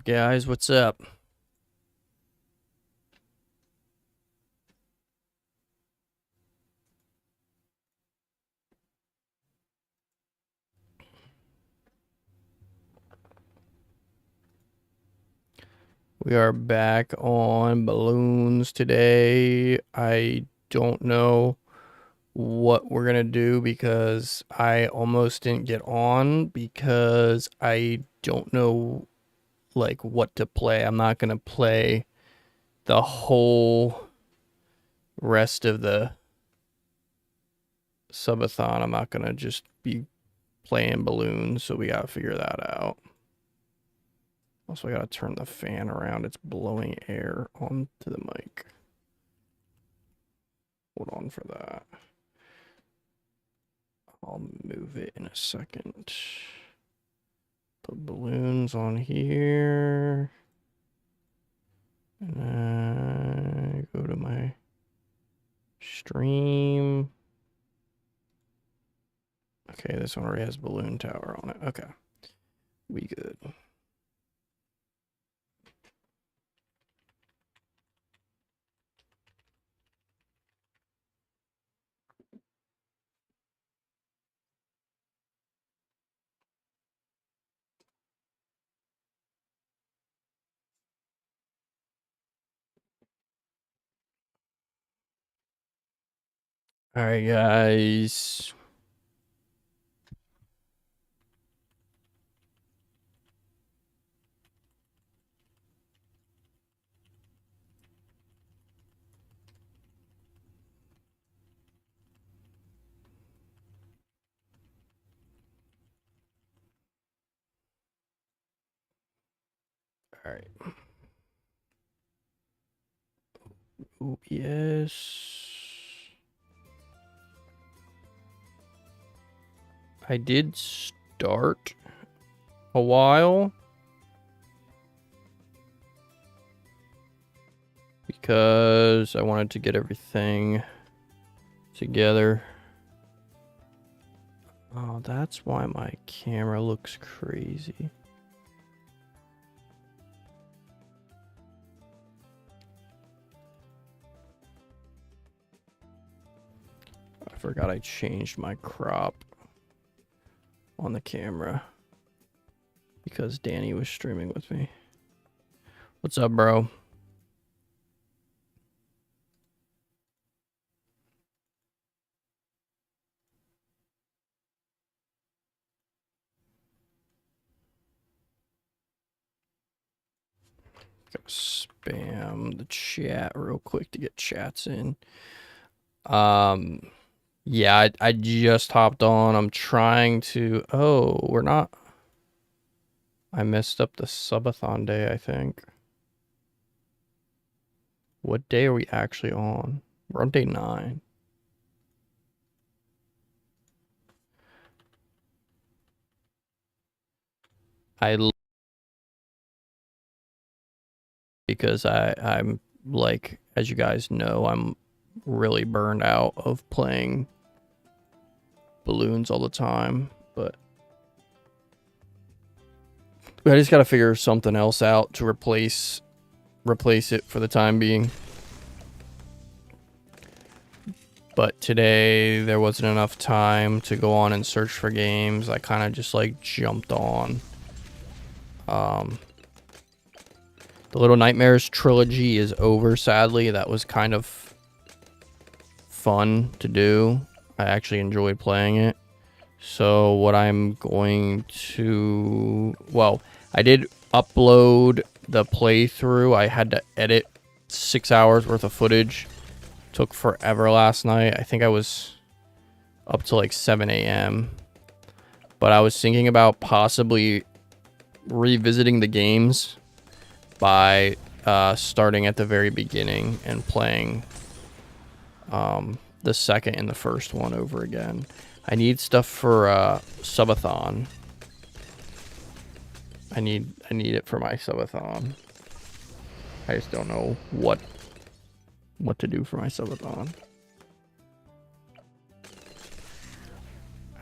guys? What's up? We are back on balloons today. I don't know what we're gonna do because I almost didn't get on because I don't know like what to play. I'm not gonna play the whole rest of the subathon. I'm not gonna just be playing balloons, so we gotta figure that out. Also, I gotta turn the fan around. It's blowing air onto the mic. Hold on for that. I'll move it in a second. Put balloons on here. And then go to my stream. Okay, this one already has balloon tower on it. Okay, we good. All right, guys. All right. OBS. I did start a while because I wanted to get everything together. Oh, that's why my camera looks crazy. I forgot I changed my crop on the camera because Danny was streaming with me. What's up, bro? Gotta spam the chat real quick to get chats in. Yeah, I just hopped on. I'm trying to... Oh, we're not... I messed up the subathon day, I think. What day are we actually on? We're on day 9. Because I'm like, as you guys know, I'm really burned out of playing balloons all the time, but I just gotta figure something else out to replace it for the time being. But today there wasn't enough time to go on and search for games. I kind of just like jumped on. The Little Nightmares trilogy is over, sadly. That was kind of fun to do. I actually enjoyed playing it. So what I'm going to... Well, I did upload the playthrough. I had to edit 6 hours worth of footage. Took forever last night. I think I was up to like 7 a.m. But I was thinking about possibly revisiting the games by starting at the very beginning and playing the second and the first one over again. I need stuff for subathon. I need it for my subathon. I just don't know what to do for my subathon.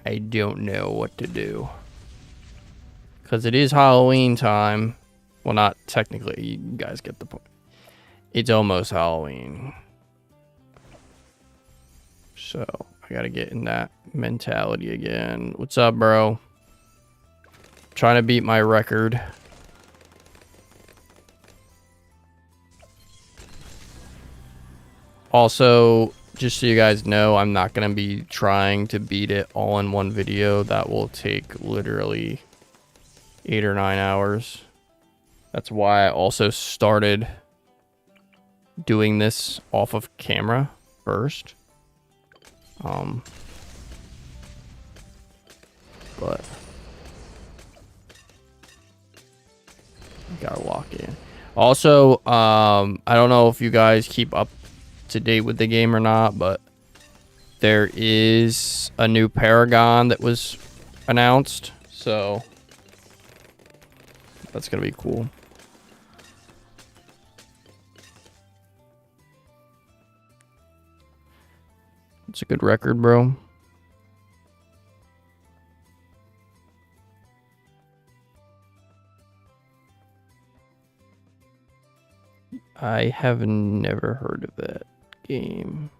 I don't know what to do. Because it is Halloween time. Well, not technically. You guys get the point. It's almost Halloween. So, I gotta get in that mentality again. What's up, bro? Trying to beat my record. Also, just so you guys know, I'm not going to be trying to beat it all in one video. That will take literally 8 or 9 hours. That's why I also started doing this off of camera first. But gotta lock in. Also, I don't know if you guys keep up to date with the game or not, but there is a new Paragon that was announced, so that's gonna be cool. It's a good record, bro. I have never heard of that game.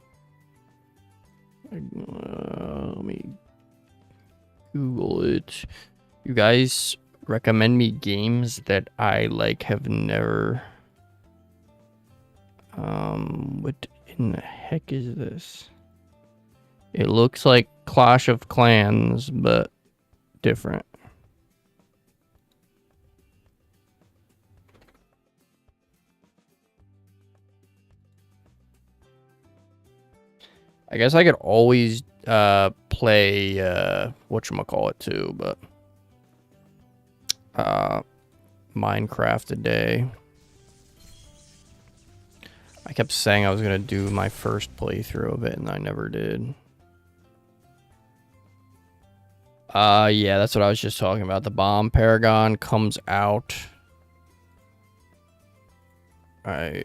Let me Google it. You guys recommend me games that I like have never. What in the heck is this? It looks like Clash of Clans, but different. I guess I could always play whatchamacallit too, but Minecraft today. I kept saying I was gonna do my first playthrough of it and I never did. Yeah, that's what I was just talking about. The Bomb Paragon comes out. I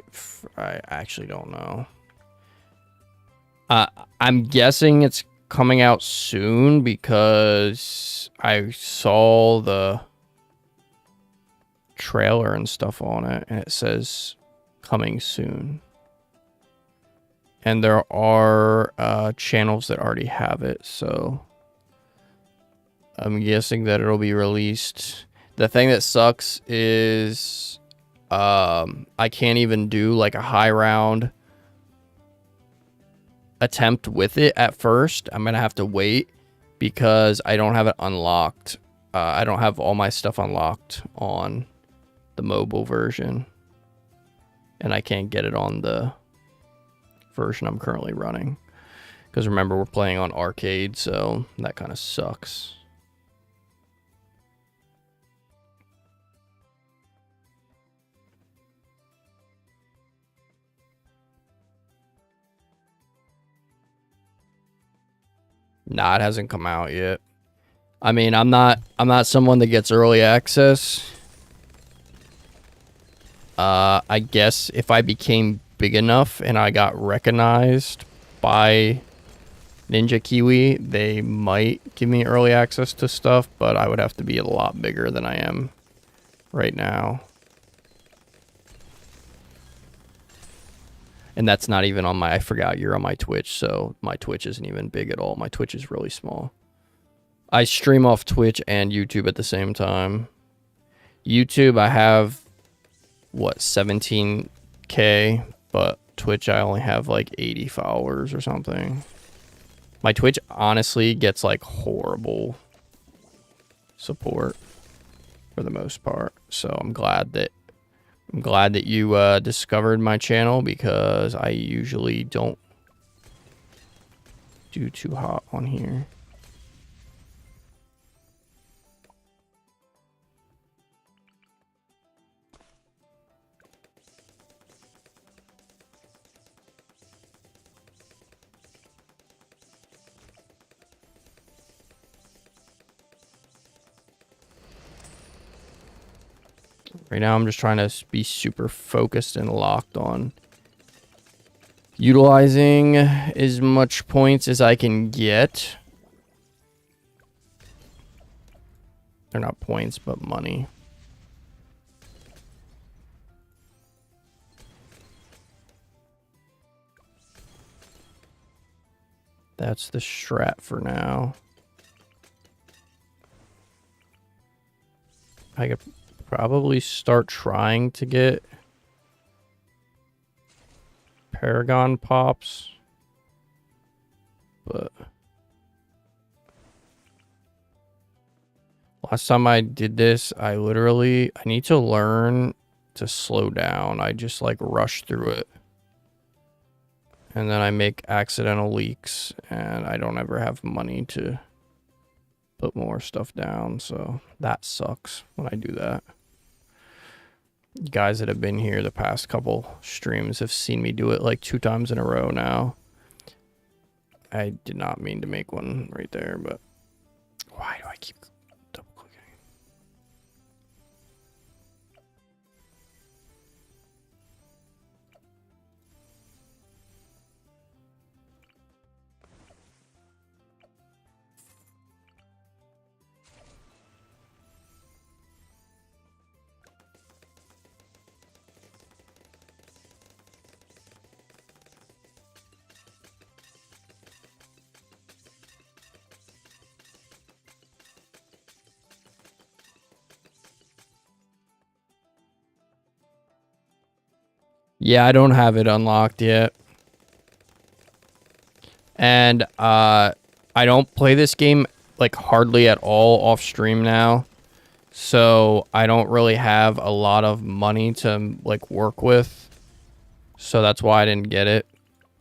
actually don't know. I'm guessing it's coming out soon because I saw the trailer and stuff on it, and it says coming soon. And there are channels that already have it, so I'm guessing that it'll be released. The thing that sucks is I can't even do like a high round attempt with it at first. I'm gonna have to wait because I don't have it unlocked. I don't have all my stuff unlocked on the mobile version, and I can't get it on the version I'm currently running because remember, we're playing on arcade, so that kind of sucks. Nah, it hasn't come out yet. I mean, I'm not someone that gets early access. I guess if I became big enough and I got recognized by Ninja Kiwi, they might give me early access to stuff, but I would have to be a lot bigger than I am right now. And that's not even on my, I forgot you're on my Twitch, so my Twitch isn't even big at all. My Twitch is really small. I stream off Twitch and YouTube at the same time. YouTube, I have, what, 17K, but Twitch, I only have like 80 followers or something. My Twitch honestly gets like horrible support for the most part, so I'm glad that you discovered my channel because I usually don't do too hot on here. Right now, I'm just trying to be super focused and locked on utilizing as much points as I can get. They're not points, but money. That's the strat for now. I could probably start trying to get Paragon pops, but last time I did this, I need to learn to slow down. I just like rush through it. And then I make accidental leaks, and I don't ever have money to put more stuff down, so that sucks when I do that. You guys that have been here the past couple streams have seen me do it like 2 times in a row now. I did not mean to make one right there, but why do I keep double clicking? Yeah, I don't have it unlocked yet. And I don't play this game like hardly at all off stream now. So I don't really have a lot of money to like work with. So that's why I didn't get it,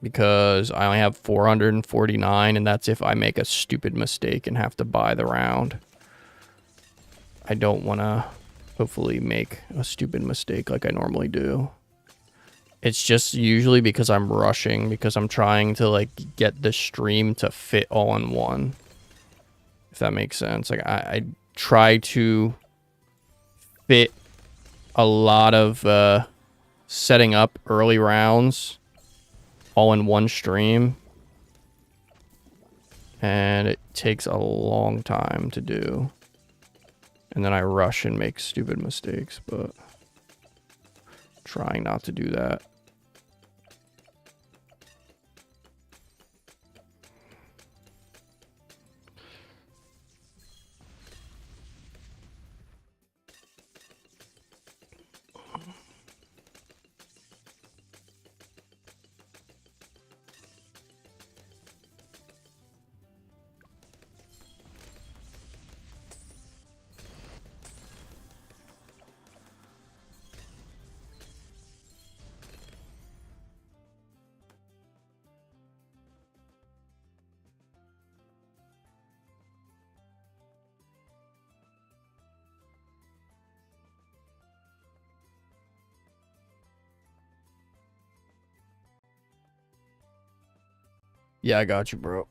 because I only have 449, and that's if I make a stupid mistake and have to buy the round. I don't want to hopefully make a stupid mistake like I normally do. It's just usually because I'm rushing, because I'm trying to like get the stream to fit all in one. If that makes sense. Like I try to fit a lot of setting up early rounds all in one stream, and it takes a long time to do, and then I rush and make stupid mistakes, but trying not to do that. Yeah, I got you, bro.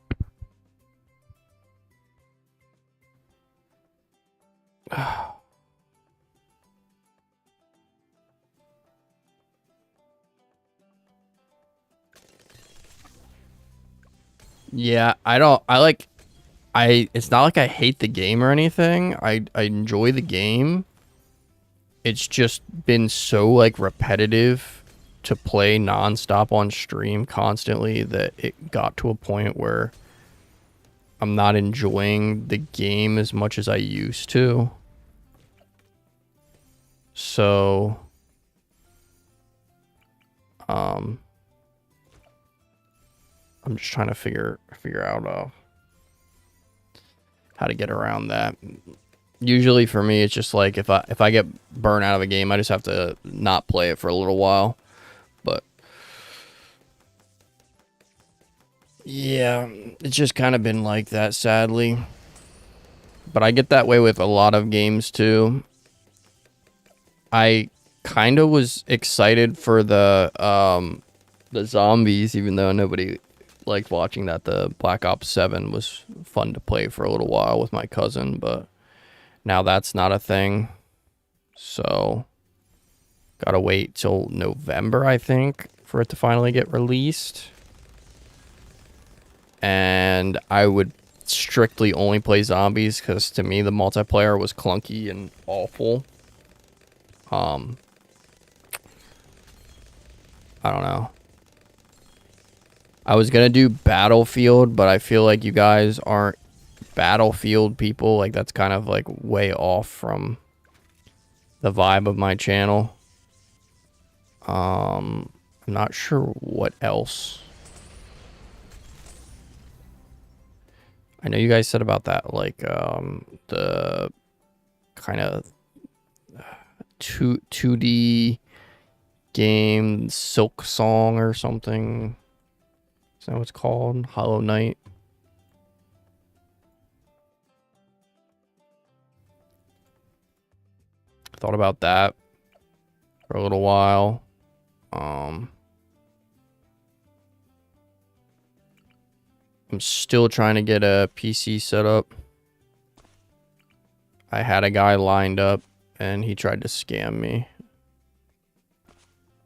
Yeah, it's not like I hate the game or anything. I enjoy the game. It's just been so like repetitive to play nonstop on stream constantly that it got to a point where I'm not enjoying the game as much as I used to. So I'm just trying to figure out how to get around that. Usually for me, it's just like if I get burnt out of a game, I just have to not play it for a little while. But yeah, it's just kind of been like that, sadly. But I get that way with a lot of games too. I kind of was excited for the zombies, even though nobody liked watching that. The Black Ops 7 was fun to play for a little while with my cousin, but now that's not a thing. So gotta wait till November, I think, for it to finally get released. And I would strictly only play zombies because to me the multiplayer was clunky and awful. I don't know. I was gonna do Battlefield, but I feel like you guys aren't Battlefield people. Like, that's kind of like way off from the vibe of my channel. I'm not sure what else. I know you guys said about that, like, the kind of 2D game, Silk Song or something. Is that what it's called? Hollow Knight. Thought about that for a little while. I'm still trying to get a PC set up. I had a guy lined up and he tried to scam me.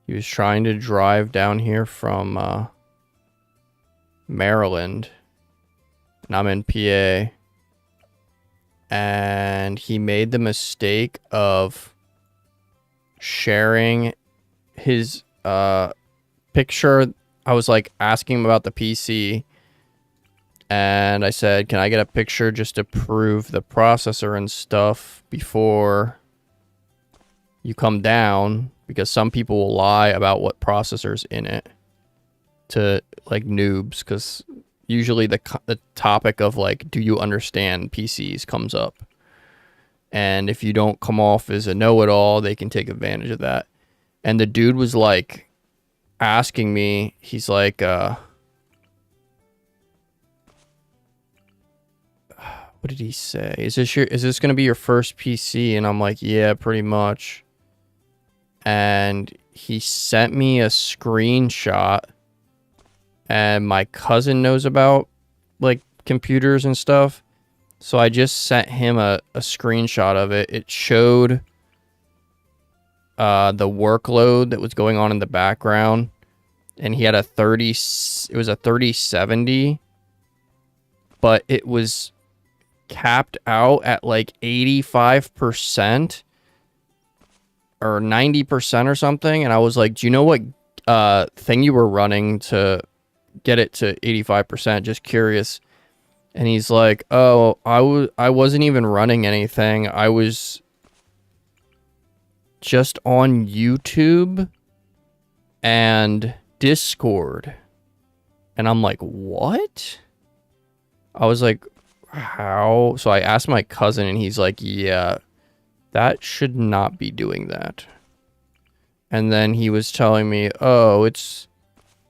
He was trying to drive down here from Maryland, and I'm in PA. And he made the mistake of sharing his picture. I was like asking him about the PC. And I said, can I get a picture just to prove the processor and stuff before you come down? Because some people will lie about what processor's in it to like noobs. Because usually the topic of like, do you understand PCs comes up. And if you don't come off as a know-it-all, they can take advantage of that. And the dude was like asking me, he's like, what did he say? Is this going to be your first PC? And I'm like, yeah, pretty much. And he sent me a screenshot, and my cousin knows about like computers and stuff. So I just sent him a screenshot of it. It showed the workload that was going on in the background, and he had a 3070, but it was capped out at like 85% or 90% or something. And I was like, do you know what thing you were running to get it to 85%? Just curious. And he's like, oh, I wasn't even running anything. I was just on YouTube and Discord. And I'm like, what? I was like, how? So I asked my cousin, and he's like, yeah, that should not be doing that. And then he was telling me, oh,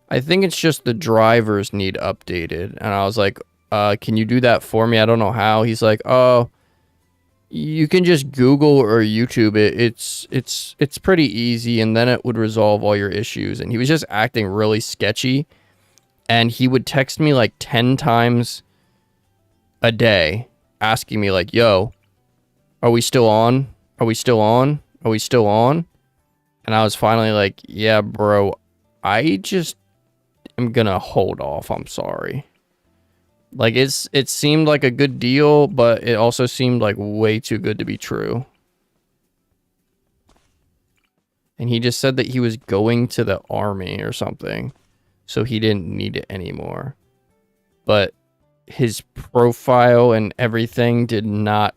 I think it's just the drivers need updated. And I was like, can you do that for me? I don't know how. He's like, oh, you can just Google or YouTube it. It's pretty easy, and then it would resolve all your issues. And he was just acting really sketchy. And he would text me like 10 times a day asking me like, yo, are we still on? Are we still on? Are we still on? And I was finally like, yeah, bro, I just am gonna hold off. I'm sorry. Like, it seemed like a good deal, but it also seemed like way too good to be true. And he just said that he was going to the army or something, so he didn't need it anymore. But his profile and everything did not,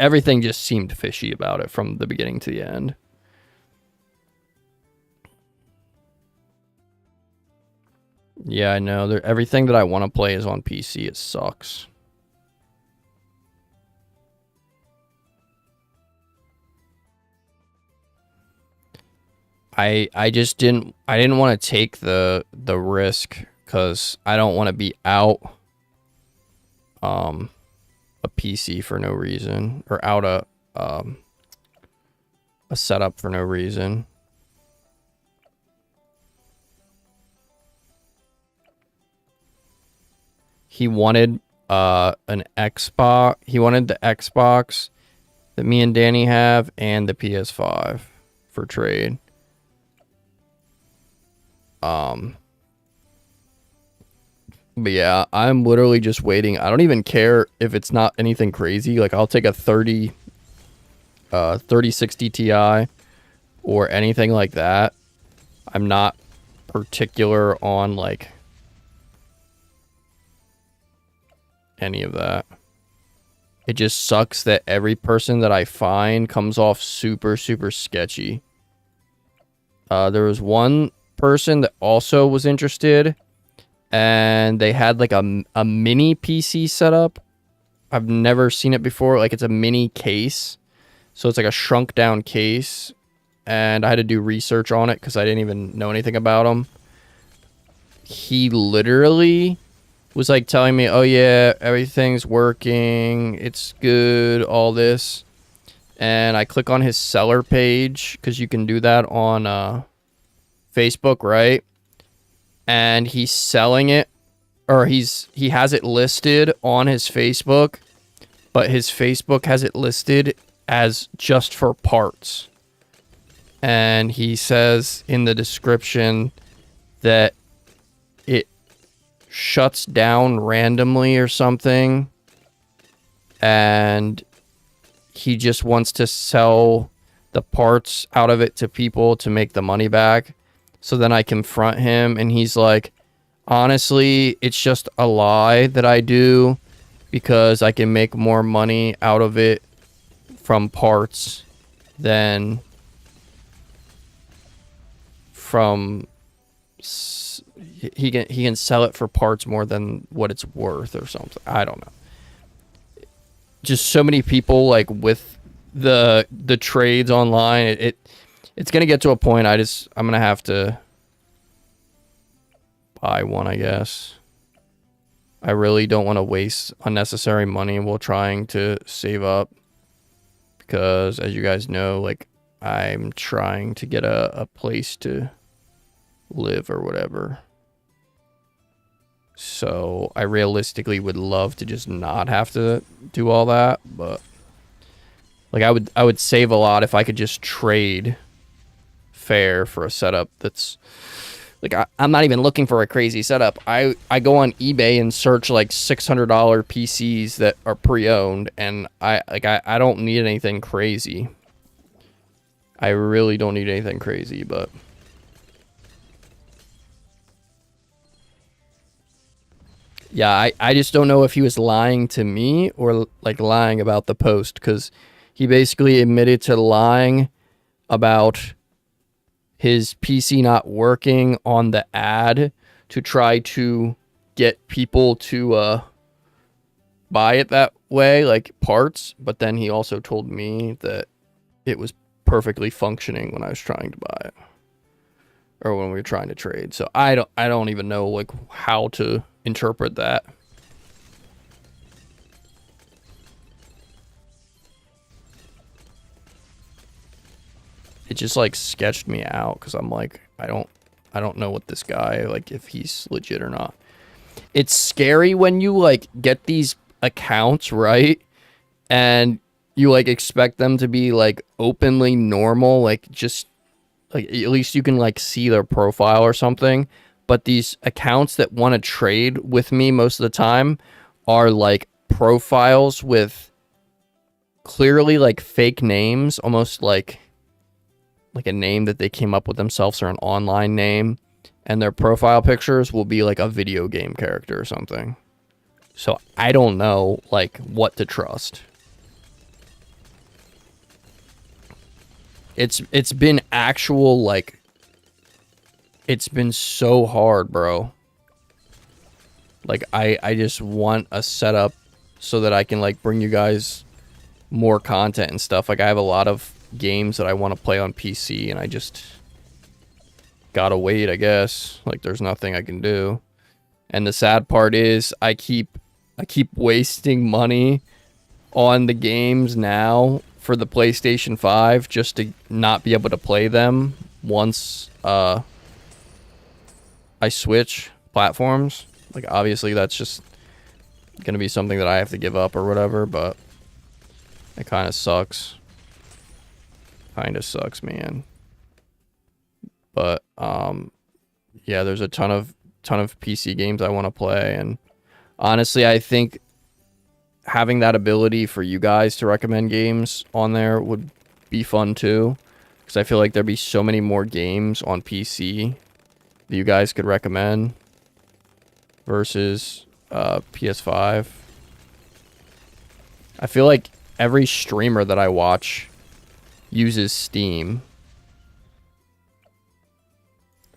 everything just seemed fishy about it from the beginning to the end. Yeah, I know. Everything that I want to play is on PC. It sucks. I just didn't want to take the risk, because I don't want to be out a PC for no reason, or out a setup for no reason. He wanted an Xbox. He wanted the Xbox that me and Danny have and the PS5 for trade. But yeah, I'm literally just waiting. I don't even care if it's not anything crazy. Like, I'll take a 3060 Ti or anything like that. I'm not particular on like any of that. It just sucks that every person that I find comes off super, super sketchy. There was one person that also was interested, and they had like a mini PC setup. I've never seen it before. Like, it's a mini case. So it's like a shrunk down case. And I had to do research on it because I didn't even know anything about him. He literally was like telling me, oh yeah, everything's working. It's good, all this. And I click on his seller page because you can do that on Facebook, right? And he's selling it, or he has it listed on his Facebook, but his Facebook has it listed as just for parts. And he says in the description that it shuts down randomly or something, and he just wants to sell the parts out of it to people to make the money back. So then I confront him, and he's like, honestly, it's just a lie that I do because I can make more money out of it from parts than from... He can sell it for parts more than what it's worth or something. I don't know. Just so many people like with the trades online. It's gonna get to a point I'm gonna have to buy one, I guess. I really don't want to waste unnecessary money while trying to save up, because as you guys know, like, I'm trying to get a place to live or whatever. So I realistically would love to just not have to do all that, but like I would save a lot if I could just trade fair for a setup that's like, I'm not even looking for a crazy setup. I go on eBay and search like $600 PCs that are pre-owned, and I don't need anything crazy. I really don't need anything crazy, but yeah, I just don't know if he was lying to me or like lying about the post, because he basically admitted to lying about his PC not working on the ad to try to get people to buy it that way, like parts. But then he also told me that it was perfectly functioning when I was trying to buy it, or when we were trying to trade. So I don't even know like how to interpret that. It just like sketched me out, because I'm like, I don't know what this guy, like, if he's legit or not. It's scary when you like get these accounts, right? And you like expect them to be like openly normal, like just like at least you can like see their profile or something. But these accounts that want to trade with me most of the time are like profiles with clearly like fake names, almost like a name that they came up with themselves, or an online name, and their profile pictures will be like a video game character or something. So I don't know like what to trust. It's been actual like, it's been so hard, bro. Like I just want a setup so that I can like bring you guys more content and stuff. Like, I have a lot of games that I want to play on PC, and I just gotta wait, I guess. Like, there's nothing I can do. And the sad part is I keep wasting money on the games now for the PlayStation 5 just to not be able to play them once I switch platforms. Like, obviously that's just gonna be something that I have to give up or whatever, but it kind of sucks. Kind of sucks, man. But yeah, there's a ton of PC games I want to play, and honestly, I think having that ability for you guys to recommend games on there would be fun too, because I feel like there'd be so many more games on PC that you guys could recommend versus PS5. I feel like every streamer that I watch uses Steam.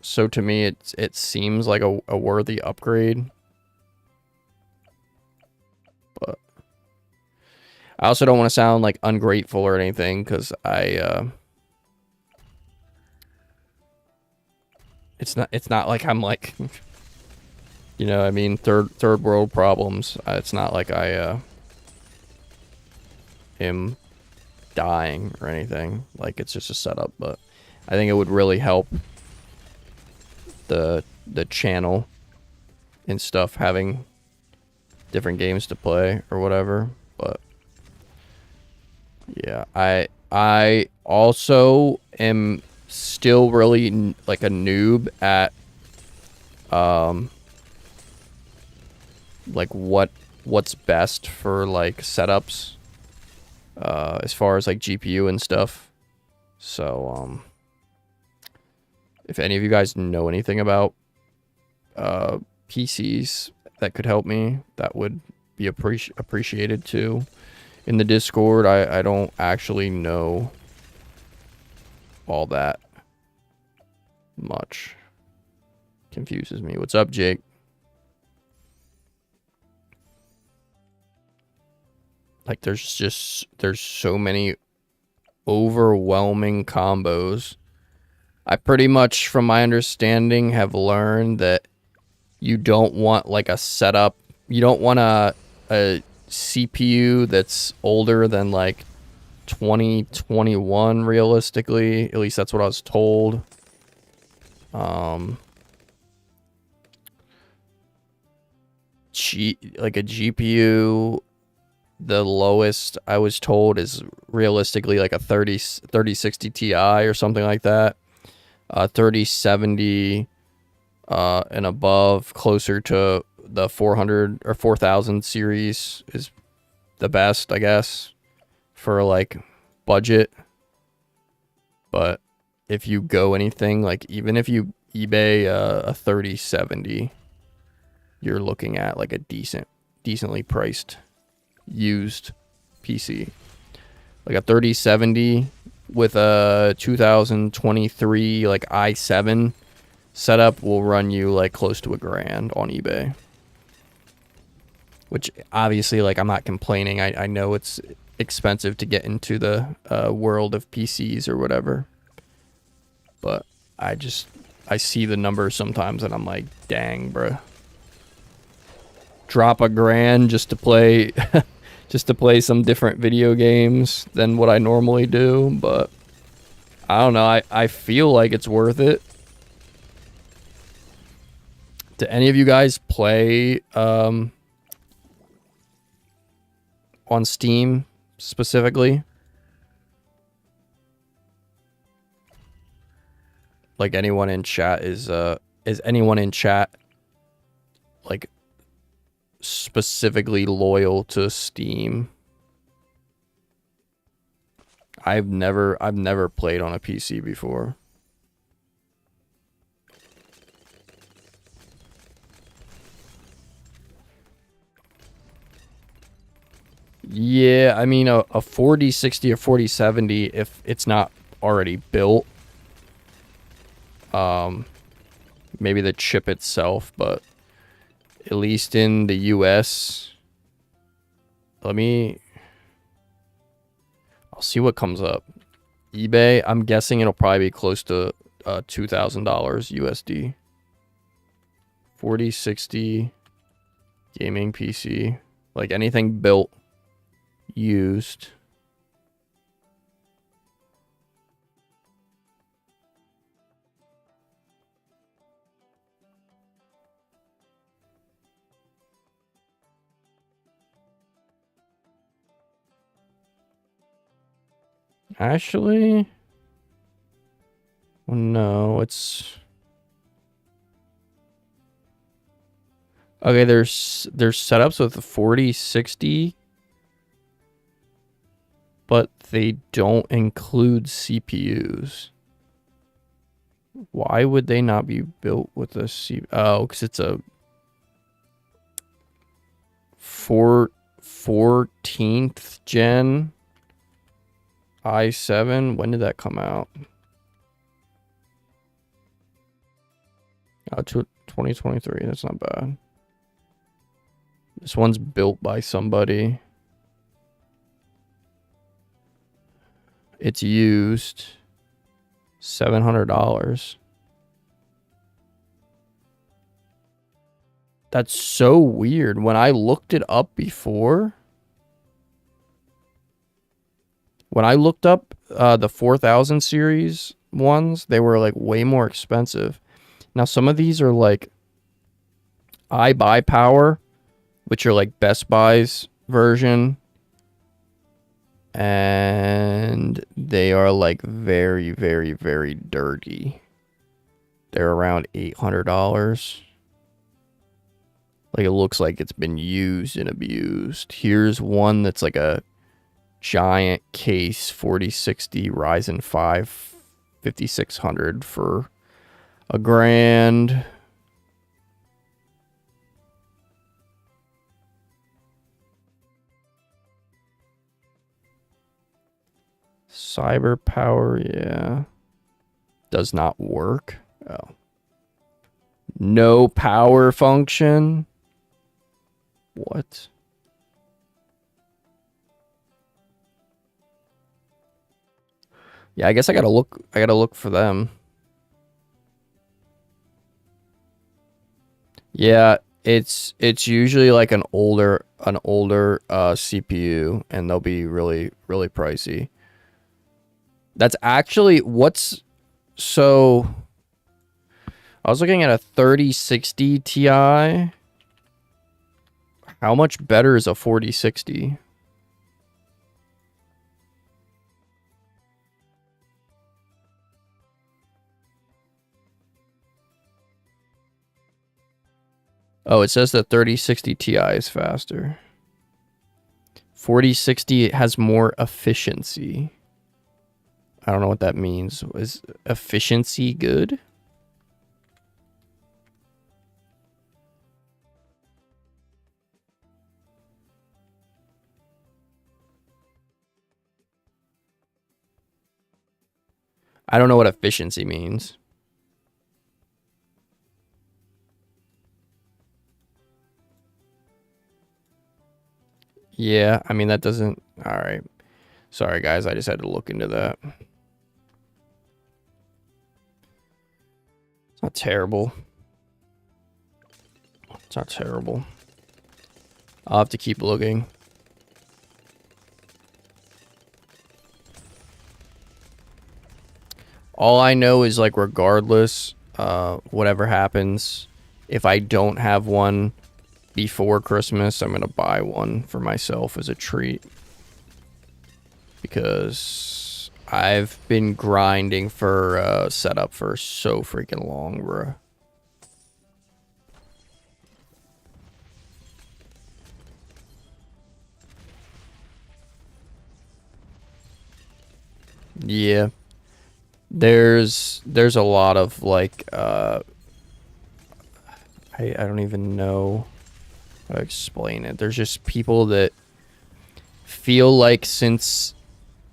So to me, it seems like a worthy upgrade. But I also don't want to sound like ungrateful or anything, because it's not like I'm like, you know, I mean, third world problems. It's not like I am dying or anything. Like, it's just a setup, but I think it would really help the channel and stuff, having different games to play or whatever. But yeah, I also am still really like a noob at like what's best for like setups as far as like GPU and stuff. So if any of you guys know anything about PCs that could help me, that would be appreciated too. In the Discord, I don't actually know all that much. Confuses me. What's up, Jake? Like, there's so many overwhelming combos. I pretty much, from my understanding, have learned that you don't want like a setup. You don't want a CPU that's older than like 2021 realistically. At least that's what I was told. Like a GPU, the lowest I was told is realistically like a 3060 Ti or something like that. 3070 and above, closer to the 400 or 4000 series is the best, I guess, for like budget. But if you go anything, like even if you eBay a 3070, you're looking at like a decently priced used PC. Like a 3070 with a 2023 like i7 setup will run you like close to $1,000 on eBay. Which obviously, like, I'm not complaining. I know it's expensive to get into the world of PCs or whatever. But I see the numbers sometimes and I'm like, dang, bruh. Drop $1,000 just to play just to play some different video games than what I normally do, but I don't know. I feel like it's worth it. Do any of you guys play on Steam specifically? Like, anyone in chat is anyone in chat like specifically loyal to Steam? I've never played on a PC before. Yeah, I mean a 4060 or 4070 if it's not already built. Maybe the chip itself, but at least in the US, I'll see what comes up. eBay, I'm guessing it'll probably be close to $2,000 USD. 4060 gaming PC, like anything built, used. Actually, no, it's okay. There's setups with 4060, but they don't include CPUs. Why would they not be built with a Oh, because it's a 14th gen i7. When did that come out? 2023. That's not bad. This one's built by somebody. It's used. $700. That's so weird. When I looked it up before, when I looked up the 4000 series ones, they were like way more expensive. Now some of these are like iBuyPower, which are like Best Buy's version, and they are like very, very, very dirty. They're around $800. Like it looks like it's been used and abused. Here's one that's like a giant case 4060 Ryzen 5 5600 for $1,000. Cyber power, yeah. Does not work. Oh. No power function. What? Yeah, I guess I gotta look for them. Yeah, it's usually like an older CPU, and they'll be really, really pricey. That's actually so I was looking at a 3060 Ti. How much better is a 4060? Oh, it says the 3060 Ti is faster. 4060 has more efficiency. I don't know what that means. Is efficiency good? I don't know what efficiency means. Yeah, I mean, that doesn't... All right. Sorry, guys. I just had to look into that. It's not terrible. It's not terrible. I'll have to keep looking. All I know is, like, regardless, whatever happens, if I don't have one before Christmas, I'm going to buy one for myself as a treat. Because I've been grinding for setup for so freaking long, bro. Yeah. There's a lot of like I don't even know how to explain it. There's just people that feel like since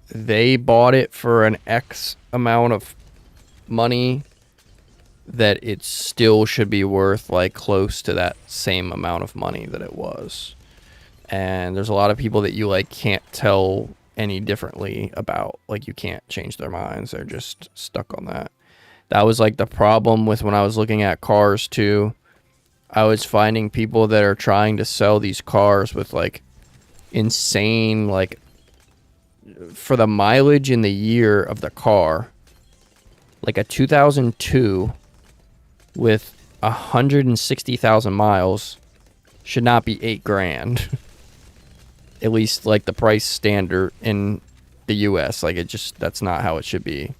they bought it for an X amount of money that it still should be worth like close to that same amount of money that it was. And there's a lot of people that you like can't tell any differently about. Like you can't change their minds. They're just stuck on that. That was like the problem with when I was looking at cars too. I was finding people that are trying to sell these cars with like insane, like for the mileage in the year of the car, like a 2002 with 160,000 miles should not be $8,000. At least like the price standard in the US, like it just, that's not how it should be.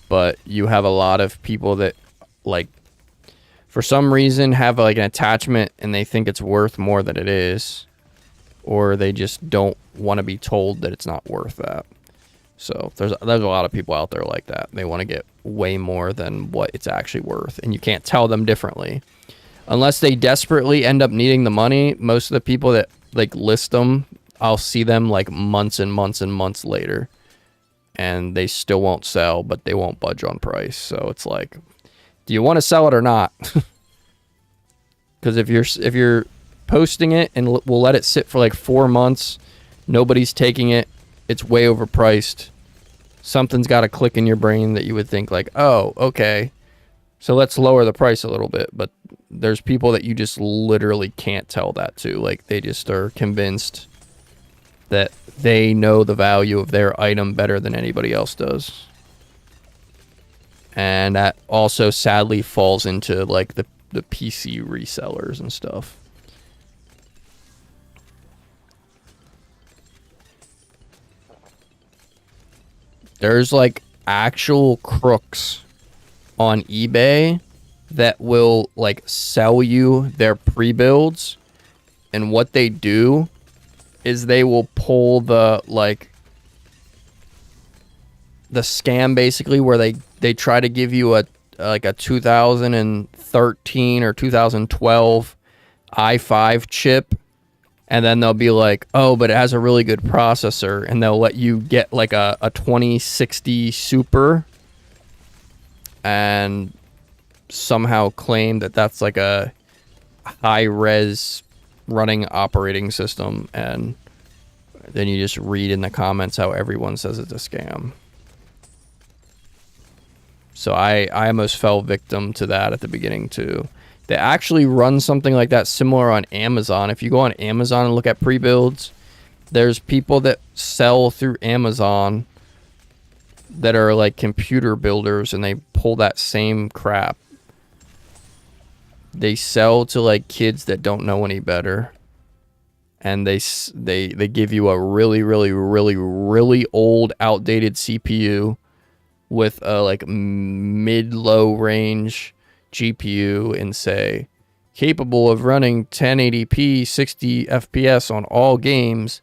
But you have a lot of people that like for some reason have like an attachment and they think it's worth more than it is, or they just don't want to be told that it's not worth that. So there's a lot of people out there like that. They want to get way more than what it's actually worth, and you can't tell them differently. Unless they desperately end up needing the money, most of the people that like list them, I'll see them like months and months and months later, and they still won't sell, but they won't budge on price. So it's like, do you want to sell it or not? Because if you're posting it and we'll let it sit for like 4 months, nobody's taking it, it's way overpriced, something's got to click in your brain that you would think like, oh, okay, so let's lower the price a little bit. But there's people that you just literally can't tell that to. Like, they just are convinced that they know the value of their item better than anybody else does. And that also sadly falls into like the PC resellers and stuff. There's like actual crooks on eBay that will like sell you their pre-builds, and what they do is they will pull the like the scam basically, where they try to give you a like a 2013 or 2012 i5 chip, and then they'll be like, oh, but it has a really good processor, and they'll let you get like a 2060 Super and somehow claim that that's like a high-res running operating system, and then you just read in the comments how everyone says it's a scam. So I almost fell victim to that at the beginning too. They actually run something like that similar on Amazon. If you go on Amazon and look at pre-builds, there's people that sell through Amazon that are like computer builders, and they pull that same crap. They sell to like kids that don't know any better, and they give you a really old, outdated CPU with a like mid-low range GPU and say capable of running 1080p 60 FPS on all games,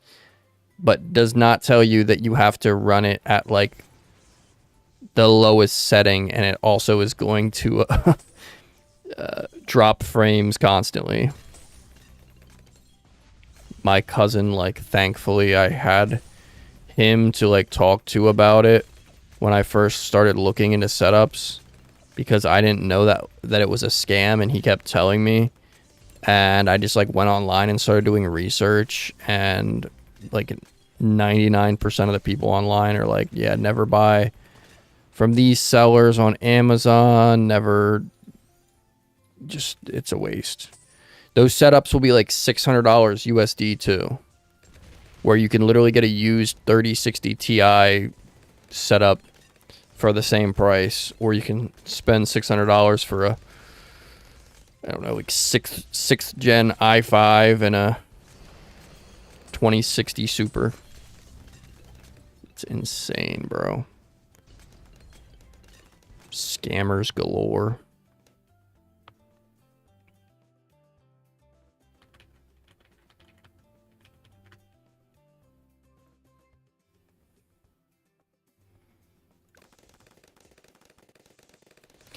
but does not tell you that you have to run it at like the lowest setting, and it also is going to drop frames constantly. My cousin, like, thankfully I had him to like talk to about it when I first started looking into setups, because I didn't know that it was a scam, and he kept telling me, and I just like went online and started doing research, and like 99% of the people online are like, yeah, never buy from these sellers on Amazon, never, just, it's a waste. Those setups will be like $600 USD too, where you can literally get a used 3060 Ti setup for the same price, or you can spend $600 for a, I don't know, like sixth gen i5 and a 2060 Super. It's insane, bro. Scammers galore.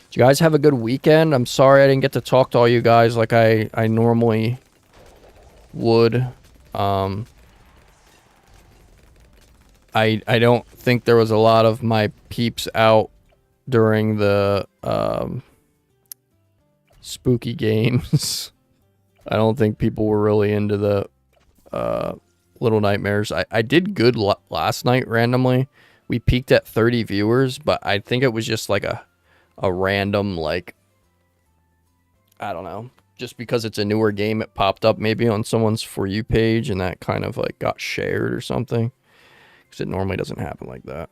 Did you guys have a good weekend? I'm sorry I didn't get to talk to all you guys like I normally would. I don't think there was a lot of my peeps out during the spooky games. I don't think people were really into the Little Nightmares. I did good last night randomly. We peaked at 30 viewers, but I think it was just like a random, like, I don't know, just because it's a newer game, it popped up maybe on someone's For You page, and that kind of like got shared or something, because it normally doesn't happen like that.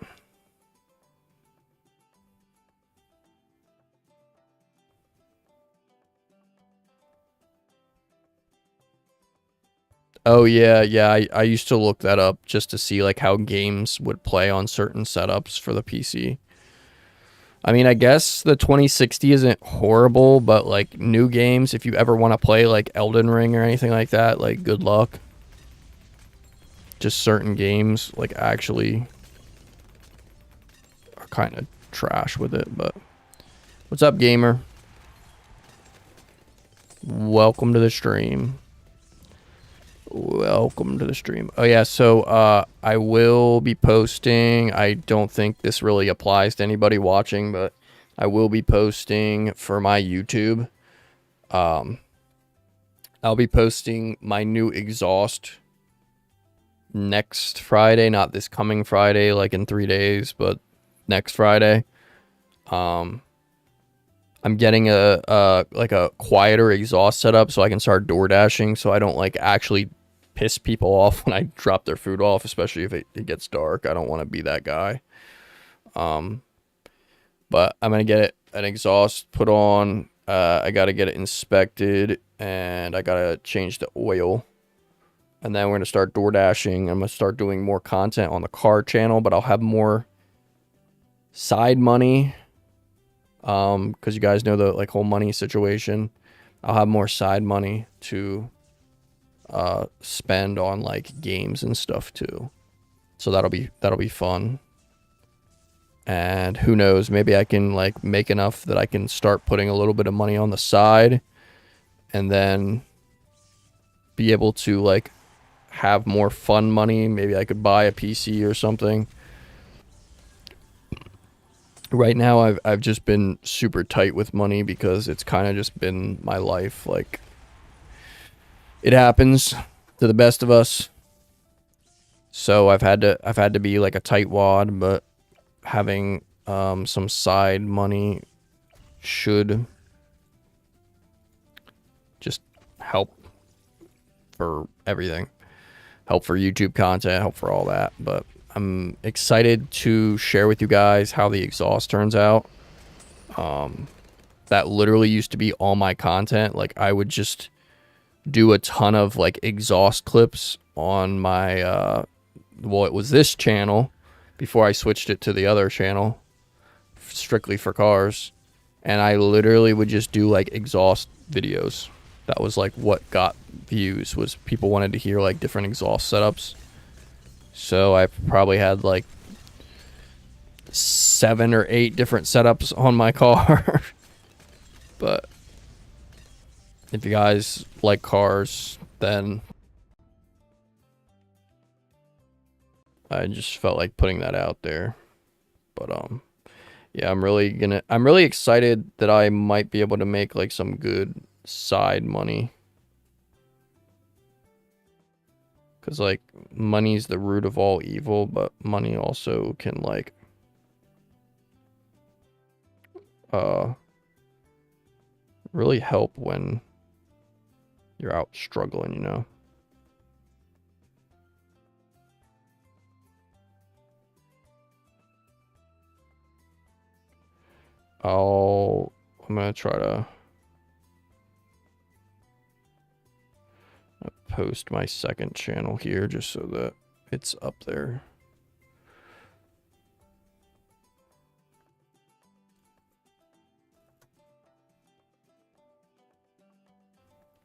Oh yeah, I used to look that up just to see like how games would play on certain setups for the PC. I mean, I guess the 2060 isn't horrible, but like new games, if you ever want to play like Elden Ring or anything like that, like good luck. Just certain games like actually are kind of trash with it. But what's up, gamer? Welcome to the stream. Welcome to the stream. Oh yeah, so I will be posting. I don't think this really applies to anybody watching, but I will be posting for my YouTube. I'll be posting my new exhaust next Friday, not this coming Friday, like in 3 days, but next Friday. I'm getting a like a quieter exhaust setup so I can start door dashing, so I don't like actually piss people off when I drop their food off, especially if it gets dark. I don't want to be that guy. But I'm gonna get an exhaust put on. I gotta get it inspected, and I gotta change the oil. And then we're gonna start door dashing. I'm gonna start doing more content on the car channel, but I'll have more side money. Because you guys know the like whole money situation. I'll have more side money to spend on like games and stuff too. So that'll be fun. And who knows, maybe I can like make enough that I can start putting a little bit of money on the side and then be able to like have more fun money. Maybe I could buy a PC or something. Right now I've just been super tight with money because it's kind of just been my life. Like, it happens to the best of us. So I've had to be like a tightwad, but having some side money should just help for everything. Help for YouTube content, help for all that. But I'm excited to share with you guys how the exhaust turns out. That literally used to be all my content. Like, I would just do a ton of like exhaust clips on my well, it was this channel before I switched it to the other channel strictly for cars, and I literally would just do like exhaust videos. That was like what got views, was people wanted to hear like different exhaust setups. So I probably had like 7 or 8 different setups on my car. But if you guys like cars, then I just felt like putting that out there. But yeah, I'm really excited that I might be able to make like some good side money. Cause like money's the root of all evil, but money also can like really help when you're out struggling, you know. I'm gonna try to post my second channel here just so that it's up there.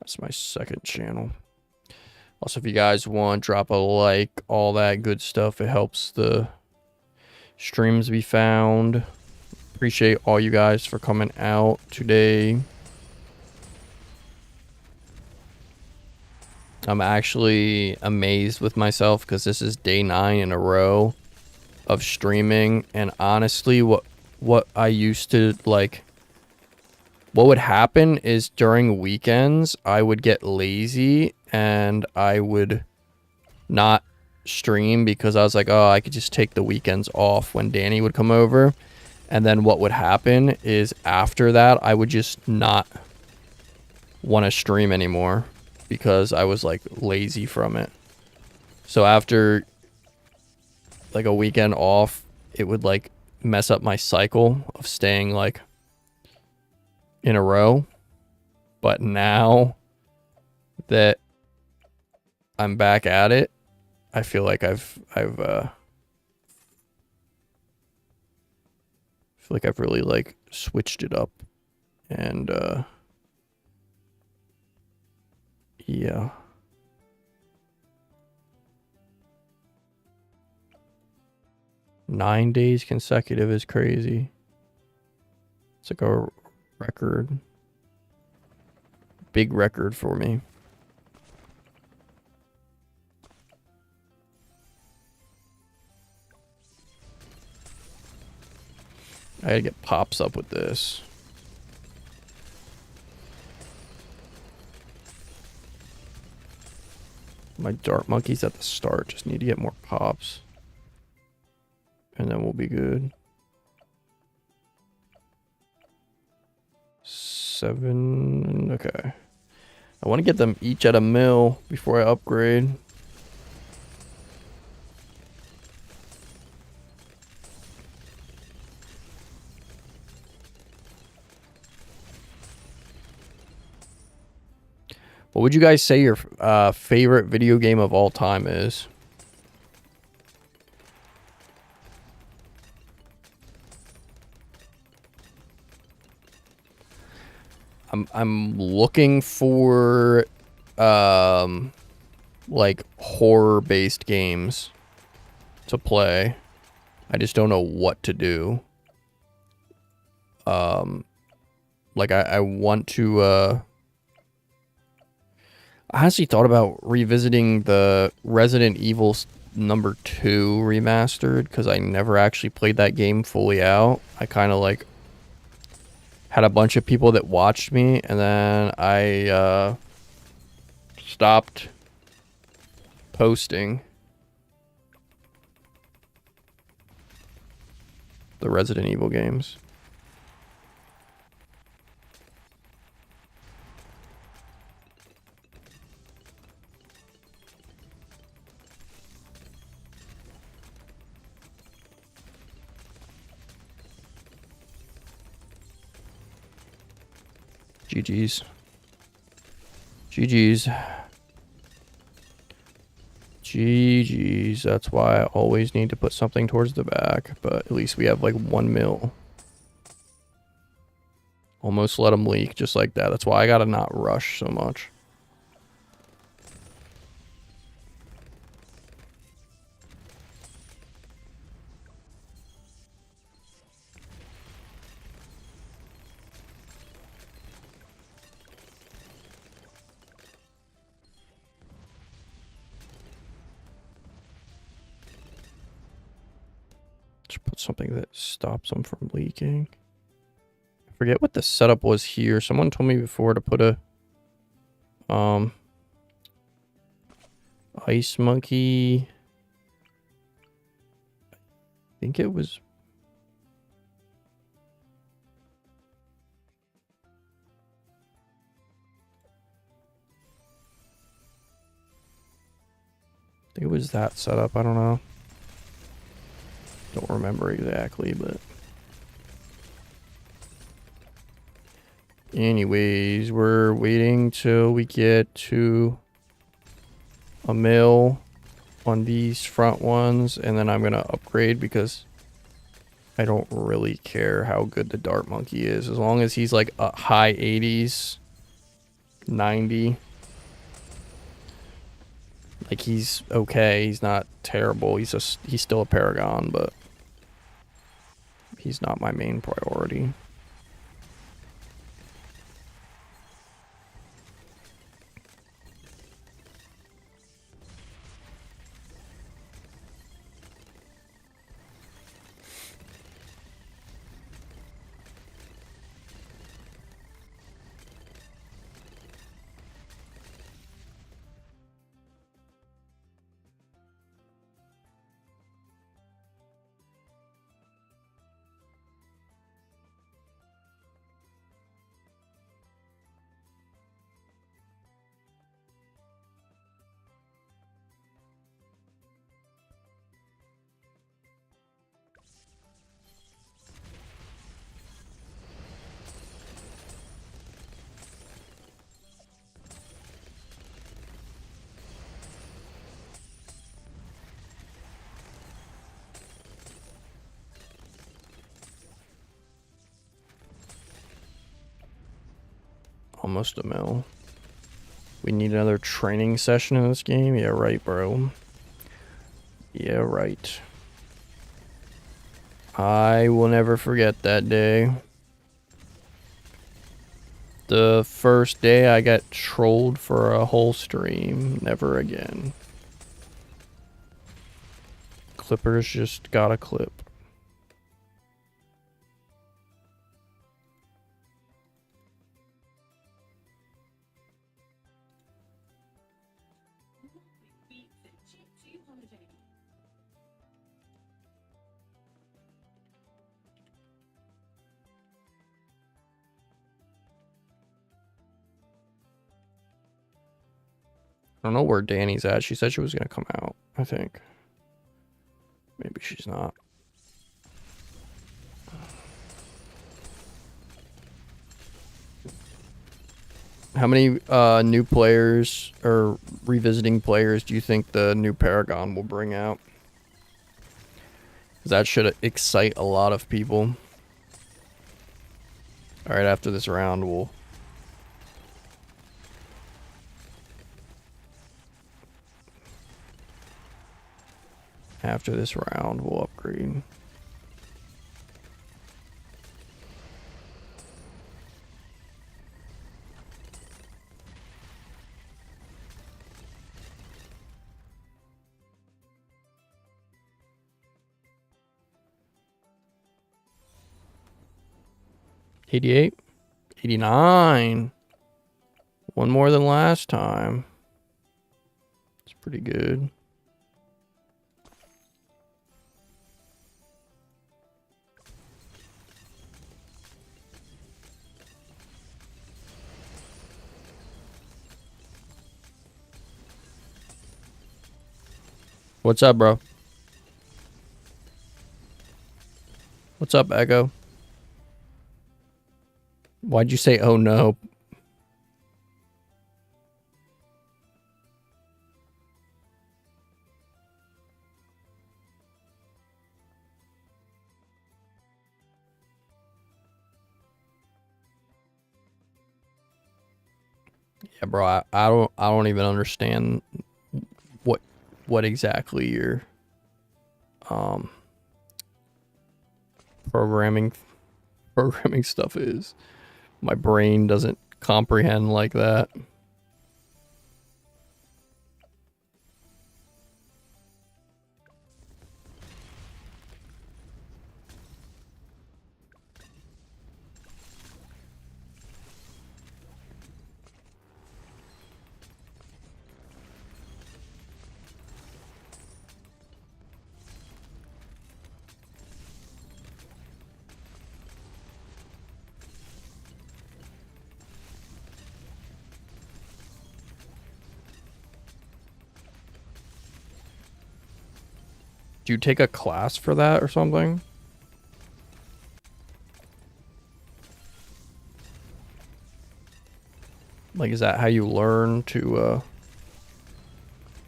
That's my second channel. Also, if you guys want, drop a like, all that good stuff. It helps the streams be found. Appreciate all you guys for coming out today. I'm actually amazed with myself because this is day 9 in a row of streaming, and honestly, what I used to like, what would happen is during weekends I would get lazy and I would not stream because I was like, oh, I could just take the weekends off when Danny would come over. And then what would happen is after that I would just not want to stream anymore because I was like lazy from it. So after like a weekend off, it would like mess up my cycle of staying like in a row. But now that I'm back at it, I feel like I've really like switched it up, and yeah. Nine days consecutive is crazy. It's like a record. Big record for me. I gotta get pops up with this. My dart monkeys at the start. Just need to get more pops. And then we'll be good. 7. Okay. I want to get them each at a mil before I upgrade. What would you guys say your favorite video game of all time is? I'm looking for like horror-based games to play. I just don't know what to do. Like I want to I honestly thought about revisiting the Resident Evil number 2 remastered because I never actually played that game fully out. I kind of like had a bunch of people that watched me, and then I stopped posting the Resident Evil games. GG's. GG's. GG's. That's why I always need to put something towards the back, but at least we have like 1 mil. Almost let them leak just like that. That's why I gotta not rush so much. Just put something that stops them from leaking. I forget what the setup was here. Someone told me before to put a ice monkey. I think it was that setup. I don't know. Don't remember exactly, but anyways, we're waiting till we get to a mil on these front ones, and then I'm gonna upgrade because I don't really care how good the dart monkey is, as long as he's like a high 80s, 90. Like he's okay, he's not terrible. He's still a paragon, but he's not my main priority. Almost a mil. We need another training session in this game? Yeah, right, bro. Yeah, right. I will never forget that day. The first day I got trolled for a whole stream. Never again. Clippers just got a clip. I don't know where Danny's at. She said she was gonna come out, I think. Maybe she's not. How many new players or revisiting players do you think the new Paragon will bring out? That should excite a lot of people. Alright, after this round, we'll... After this round, we'll upgrade. $88, $89. One more than last time. It's pretty good. What's up, bro? What's up, Echo? Why'd you say, oh no? Yeah, bro, I don't even understand what exactly your programming stuff is. My brain doesn't comprehend like that. Do you take a class for that or something? Like, is that how you learn to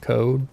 code?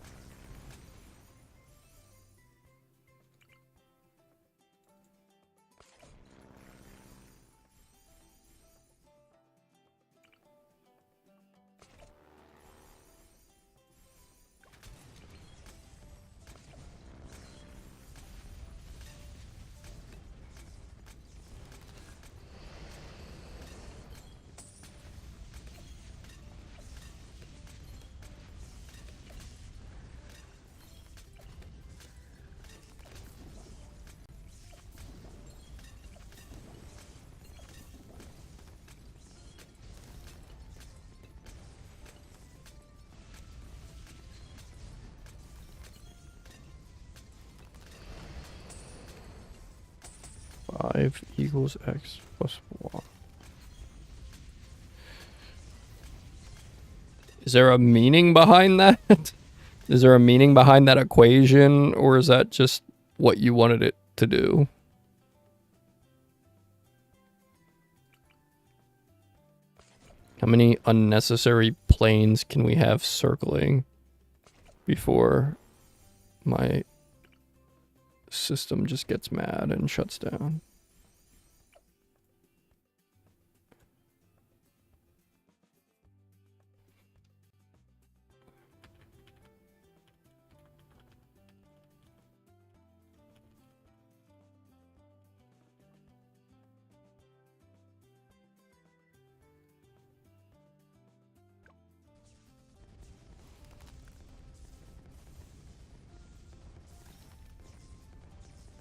Equals x plus y. Is there a meaning behind that? Is there a meaning behind that equation, or is that just what you wanted it to do? How many unnecessary planes can we have circling before my system just gets mad and shuts down?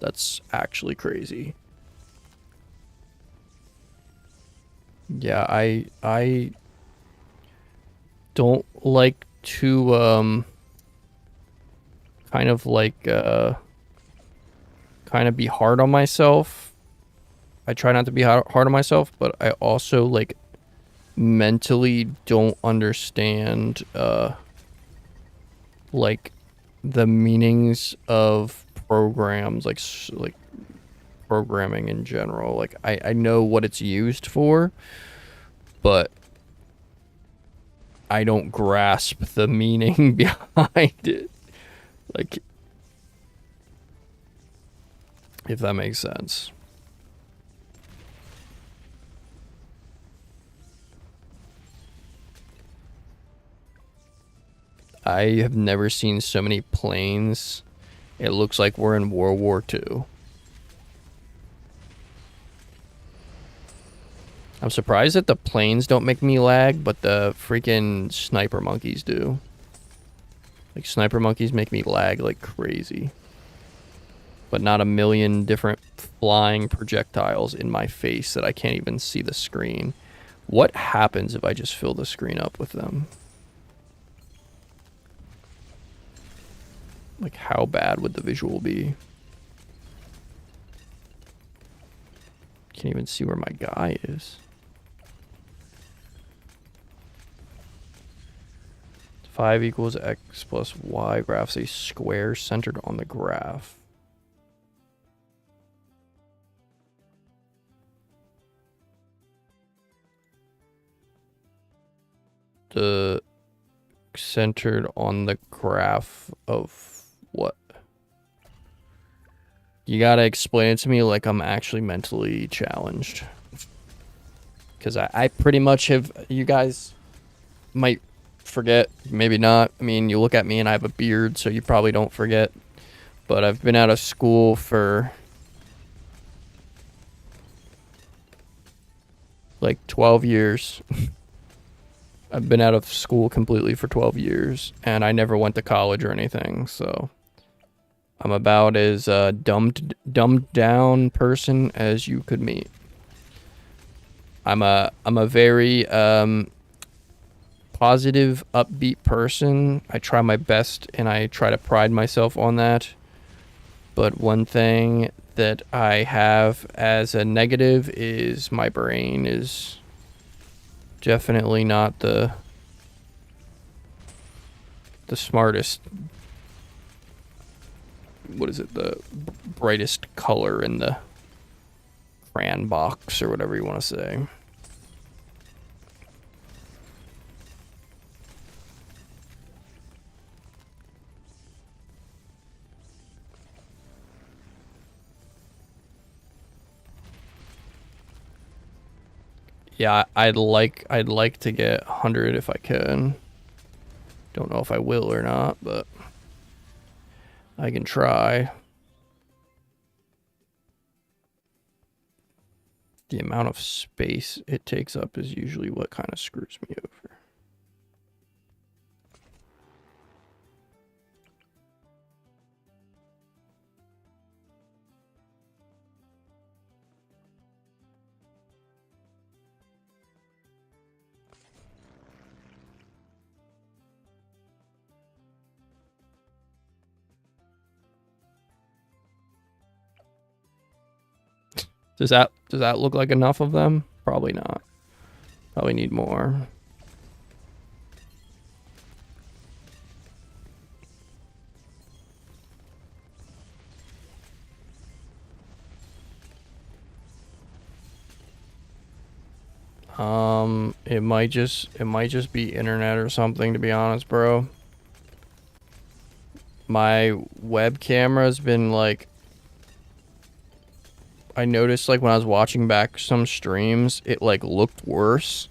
That's actually crazy. Yeah, I don't like to kind of like kind of be hard on myself. I try not to be hard on myself, but I also like mentally don't understand like the meanings of programs, like programming in general. Like I know what it's used for, but I don't grasp the meaning behind it. Like, if that makes sense. I have never seen so many planes. It looks like we're in World War II. I'm surprised that the planes don't make me lag, but the freaking sniper monkeys do. Like, sniper monkeys make me lag like crazy. But not a million different flying projectiles in my face that I can't even see the screen. What happens if I just fill the screen up with them? Like, how bad would the visual be? Can't even see where my guy is. 5 equals x plus y graphs a square centered on the graph. The centered on the graph of what? You gotta explain it to me like I'm actually mentally challenged. Because I pretty much have, you guys might forget, maybe not. I mean, you look at me and I have a beard, so you probably don't forget. But I've been out of school for like 12 years. I've been out of school completely for 12 years, and I never went to college or anything, so I'm about as dumbed down person as you could meet. I'm a very positive, upbeat person. I try my best, and I try to pride myself on that. But one thing that I have as a negative is my brain is definitely not the smartest. What is it? The brightest color in the crayon box, or whatever you want to say. Yeah, I'd like to get 100 if I can. Don't know if I will or not, but I can try. The amount of space it takes up is usually what kind of screws me over. Does that look like enough of them? Probably not. Probably need more. It might just be internet or something, to be honest, bro. My web camera's been like, I noticed like when I was watching back some streams, it like looked worse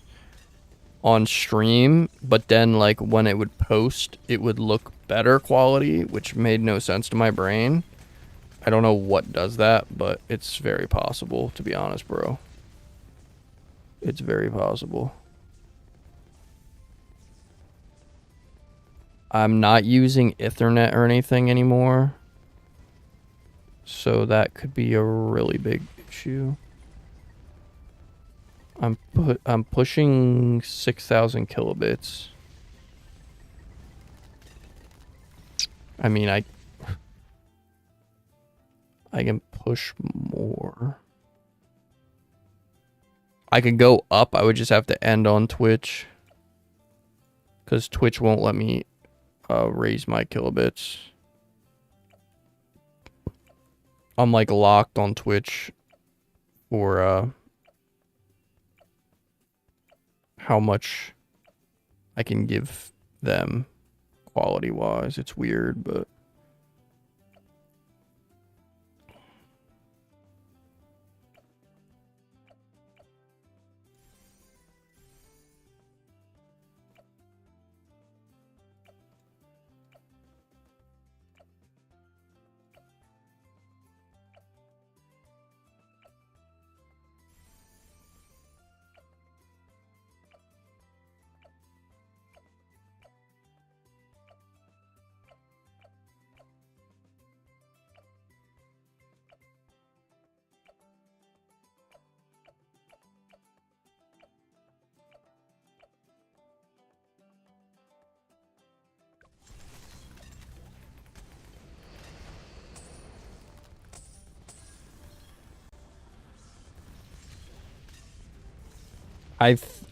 on stream, but then like when it would post, it would look better quality, which made no sense to my brain. I don't know what does that, but it's very possible, to be honest, bro. It's very possible. I'm not using Ethernet or anything anymore, so that could be a really big issue. I'm pushing 6,000 kilobits. I mean, I can push more. I could go up. I would just have to end on Twitch, because Twitch won't let me raise my kilobits. I'm like locked on Twitch for how much I can give them quality wise. It's weird, but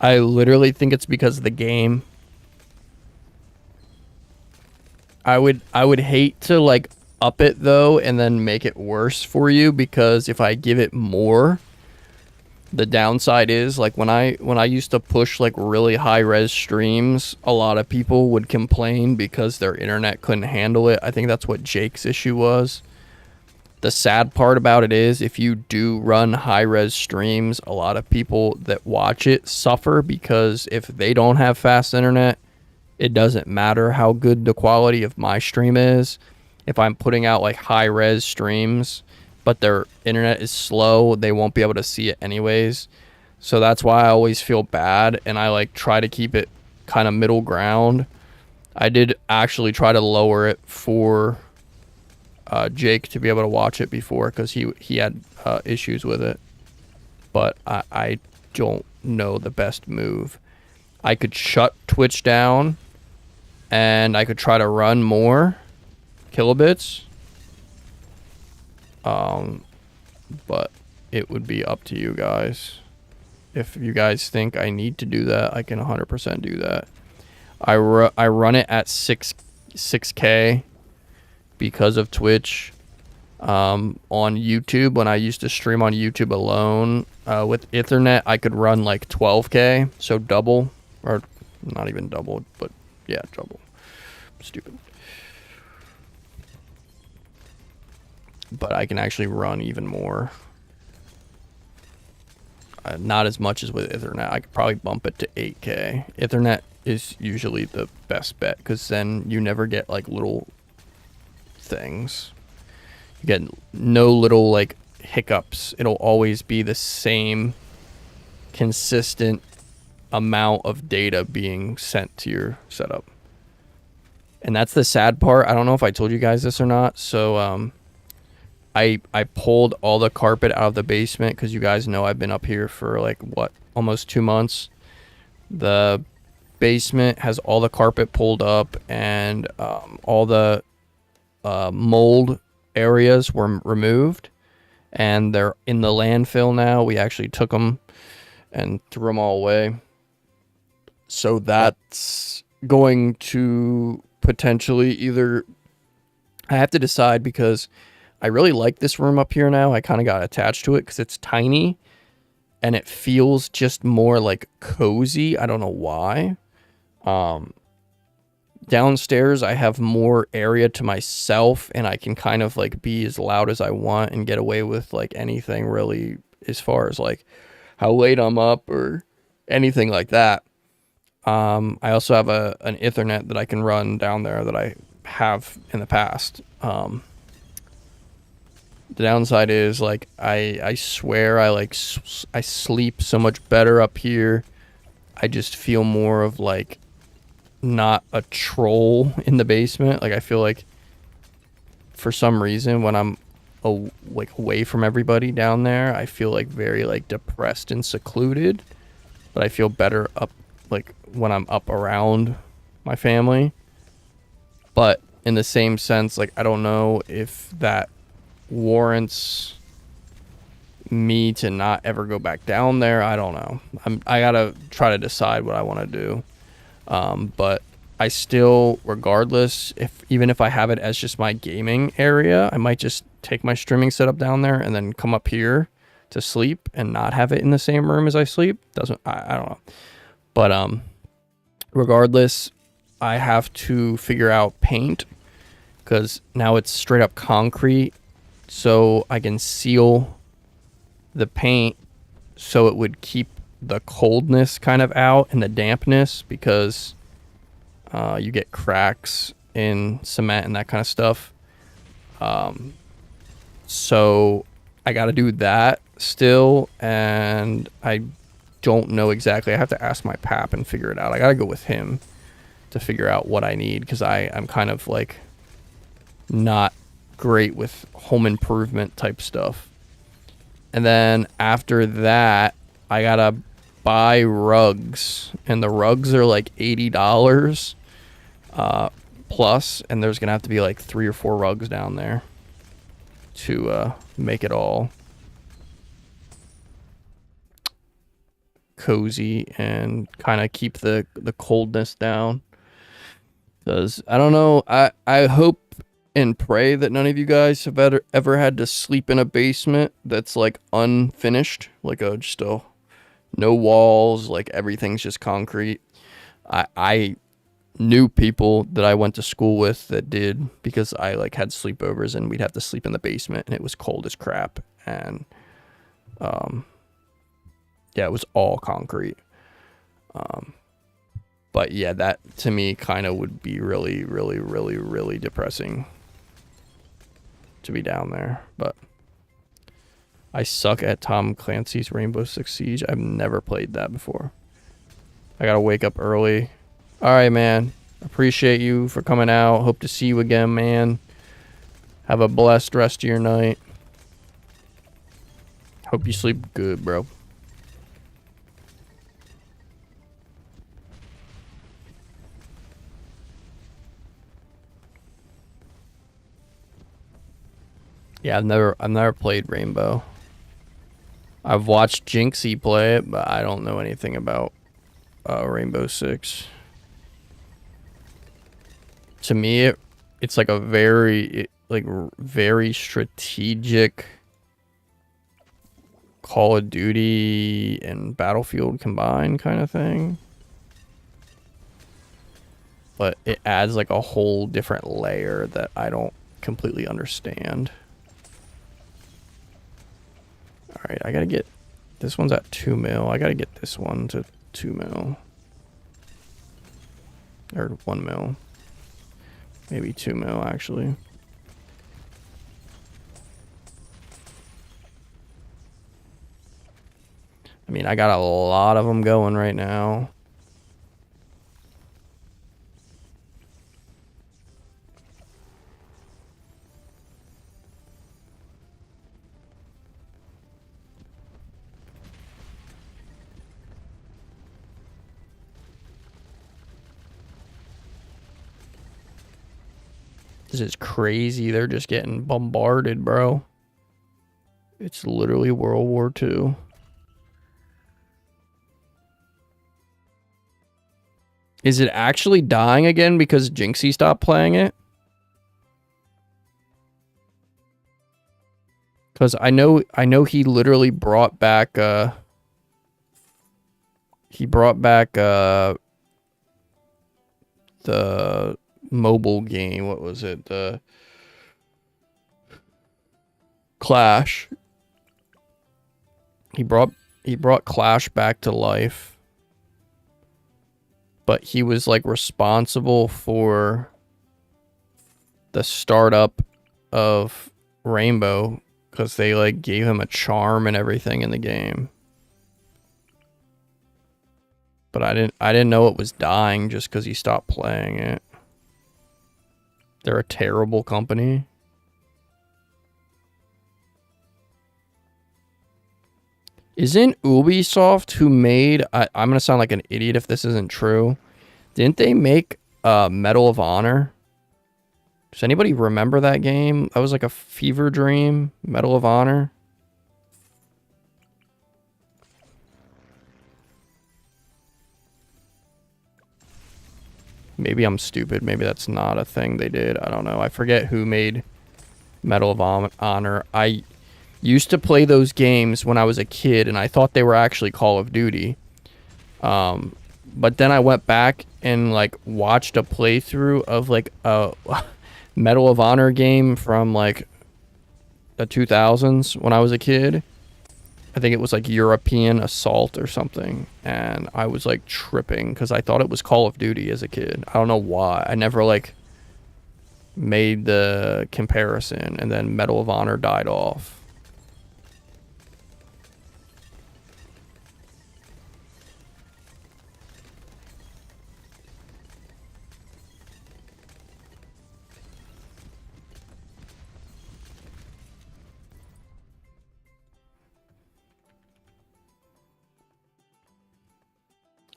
I literally think it's because of the game. I would hate to like up it though and then make it worse for you, because if I give it more, the downside is like when I used to push like really high res streams, a lot of people would complain because their internet couldn't handle it. I think that's what Jake's issue was. The sad part about it is if you do run high res streams, a lot of people that watch it suffer, because if they don't have fast internet, it doesn't matter how good the quality of my stream is. If I'm putting out like high res streams, but their internet is slow, they won't be able to see it anyways. So that's why I always feel bad, and I like try to keep it kind of middle ground. I did actually try to lower it for Jake to be able to watch it before, because he had issues with it. But I don't know the best move. I could shut Twitch down, and I could try to run more kilobits. But it would be up to you guys. If you guys think I need to do that, I can 100% do that. I run it at 6K because of Twitch. On YouTube, when I used to stream on YouTube alone, with Ethernet, I could run like 12K, so double, or not even double, but yeah, double. Stupid. But I can actually run even more. Not as much as with Ethernet. I could probably bump it to 8K. Ethernet is usually the best bet, because then you never get like little things. You get no little like hiccups. It'll always be the same consistent amount of data being sent to your setup. And that's the sad part. I don't know if I told you guys this or not. So I pulled all the carpet out of the basement, because you guys know I've been up here for like what, almost 2 months. The basement has all the carpet pulled up, and all the mold areas were removed, and they're in the landfill now. We actually took them and threw them all away. So that's going to potentially either, I have to decide, because I really like this room up here now. I kind of got attached to it because it's tiny and it feels just more like cozy. I don't know why. Downstairs, I have more area to myself, and I can kind of like be as loud as I want and get away with like anything really, as far as like how late I'm up or anything like that. I also have an Ethernet that I can run down there that I have in the past. The downside is like I swear I sleep so much better up here. I just feel more of like not a troll in the basement. Like I feel like for some reason when I'm like away from everybody down there, I feel like very like depressed and secluded. But I feel better up like when I'm up around my family. But in the same sense, like I don't know if that warrants me to not ever go back down there. I don't know. I gotta try to decide what I want to do. But I still, regardless, even if I have it as just my gaming area, I might just take my streaming setup down there and then come up here to sleep and not have it in the same room as I sleep. I don't know. But regardless, I have to figure out paint because now it's straight up concrete, so I can seal the paint so it would keep the coldness kind of out and the dampness, because you get cracks in cement and that kind of stuff. So I got to do that still, and I don't know exactly. I have to ask my pap and figure it out. I got to go with him to figure out what I need, because I'm kind of like not great with home improvement type stuff. And then after that, I gotta buy rugs, and the rugs are like $80 plus, and there's gonna have to be like 3 or 4 rugs down there to make it all cozy and kind of keep the coldness down. Because I don't know, I hope and pray that none of you guys have ever had to sleep in a basement that's like unfinished, like just no walls, like everything's just concrete. I knew people that I went to school with that did, because I like had sleepovers and we'd have to sleep in the basement and it was cold as crap, and yeah, it was all concrete. But yeah, that to me kind of would be really, really, really, really depressing to be down there. But I suck at Tom Clancy's Rainbow Six Siege. I've never played that before. I gotta wake up early. All right, man. Appreciate you for coming out. Hope to see you again, man. Have a blessed rest of your night. Hope you sleep good, bro. Yeah, I've never played Rainbow. I've watched Jinxie play it, but I don't know anything about Rainbow Six. To me, it's like a very strategic Call of Duty and Battlefield combined kind of thing. But it adds like a whole different layer that I don't completely understand. Alright, I gotta get... This one's at 2 mil. I gotta get this one to 2 mil. Or 1 mil. Maybe 2 mil, actually. I mean, I got a lot of them going right now. This is crazy. They're just getting bombarded, bro. It's literally World War II. Is it actually dying again because Jinxie stopped playing it? Because I know he literally brought back the mobile game. What was it? The Clash. He brought Clash back to life. But he was like responsible for the startup of Rainbow, because they like gave him a charm and everything in the game. But I didn't know it was dying just because he stopped playing it. They're a terrible company. Isn't Ubisoft who made... I'm going to sound like an idiot if this isn't true. Didn't they make Medal of Honor? Does anybody remember that game? That was like a fever dream. Medal of Honor. Maybe I'm stupid. Maybe that's not a thing they did. I don't know. I forget who made Medal of Honor. I used to play those games when I was a kid, and I thought they were actually Call of Duty. But then I went back and like watched a playthrough of like a Medal of Honor game from like the 2000s when I was a kid. I think it was like European Assault or something, and I was like tripping because I thought it was Call of Duty as a kid. I don't know why. I never like made the comparison, and then Medal of Honor died off.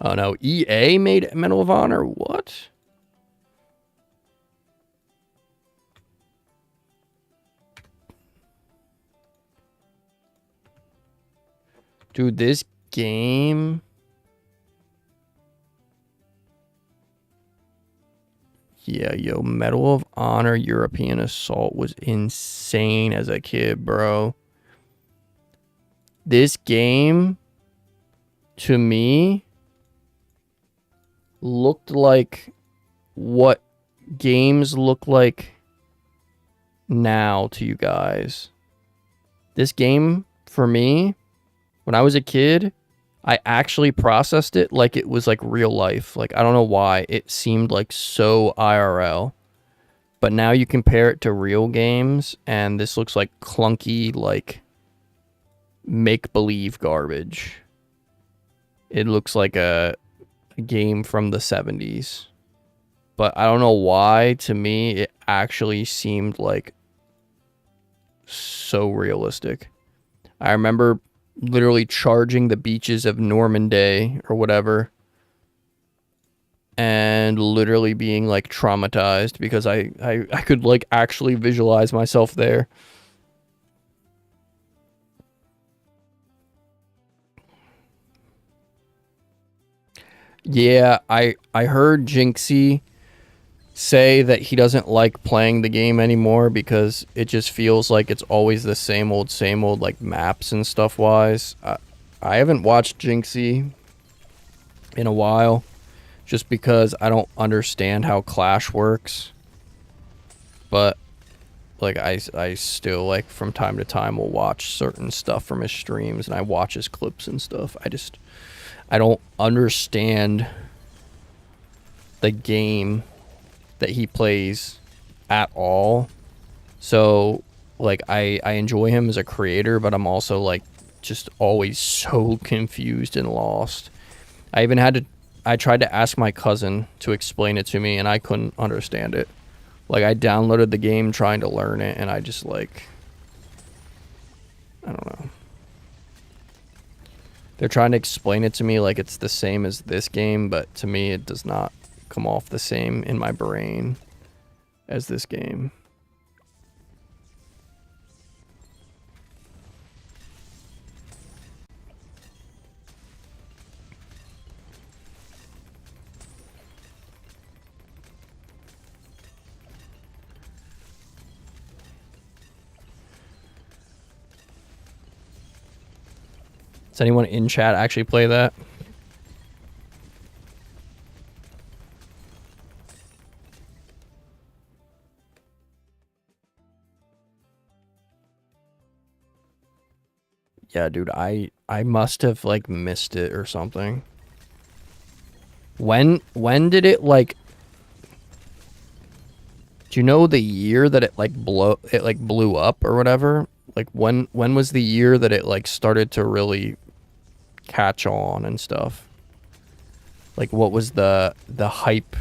Oh no, EA made Medal of Honor? What? Dude, this game... Yeah, yo, Medal of Honor European Assault was insane as a kid, bro. This game, to me, looked like what games look like now to you guys. This game, for me, when I was a kid, I actually processed it like it was like real life. Like, I don't know why. It seemed like so IRL. But now you compare it to real games, and this looks like clunky, like, make-believe garbage. It looks like a game from the 70s. But I don't know why, to me, it actually seemed like so realistic. I remember literally charging the beaches of Normandy or whatever, and literally being like traumatized because I could like actually visualize myself there. Yeah, I heard Jinxie say that he doesn't like playing the game anymore because it just feels like it's always the same old like maps and stuff wise. I haven't watched Jinxie in a while just because I don't understand how Clash works. But like I still like from time to time will watch certain stuff from his streams, and I watch his clips and stuff. I don't understand the game that he plays at all. So like I enjoy him as a creator, but I'm also like just always so confused and lost. I tried to ask my cousin to explain it to me, and I couldn't understand it. Like, I downloaded the game trying to learn it, and I just like, I don't know. They're trying to explain it to me like it's the same as this game, but to me it does not come off the same in my brain as this game. Does anyone in chat actually play that? Yeah, dude, I must have like missed it or something. When did it like, do you know the year that it blew up or whatever? Like when was the year that it like started to really catch on and stuff? Like what was the hype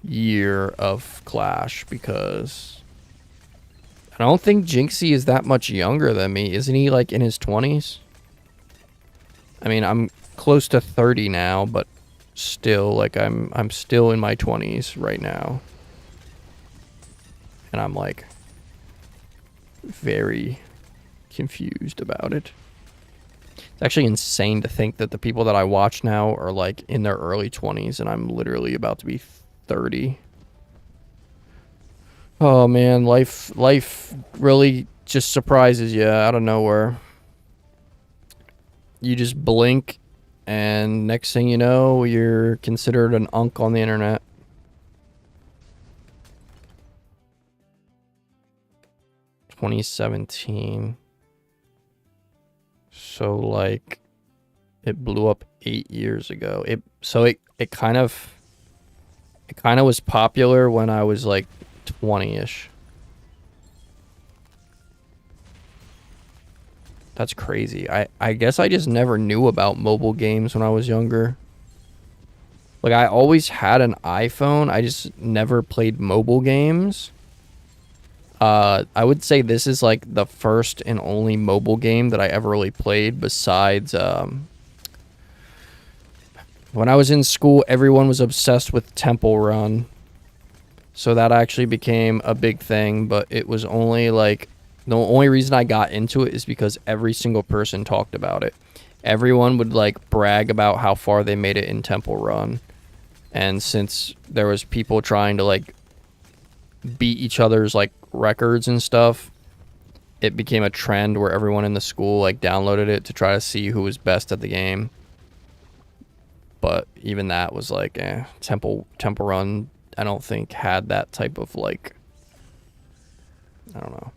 year of Clash? Because I don't think Jinxie is that much younger than me. Isn't he like in his 20s? I mean, I'm close to 30 now, but still like I'm still in my 20s right now. And I'm like very confused about it. It's actually insane to think that the people that I watch now are like in their early 20s, and I'm literally about to be 30. Oh man, life really just surprises you out of nowhere. You just blink, and next thing you know, you're considered an unk on the internet. $2017. So like, it blew up 8 years ago. It kind of was popular when I was like 20-ish. That's crazy. I guess I just never knew about mobile games when I was younger. Like, I always had an iPhone. I just never played mobile games. I would say this is like the first and only mobile game that I ever really played besides when I was in school, everyone was obsessed with Temple Run. So that actually became a big thing, but it was only like, the only reason I got into it is because every single person talked about it. Everyone would like brag about how far they made it in Temple Run. And since there was people trying to like beat each other's like records and stuff, it became a trend where everyone in the school like downloaded it to try to see who was best at the game. But even that was like, Temple Run, I don't think had that type of like, I don't know.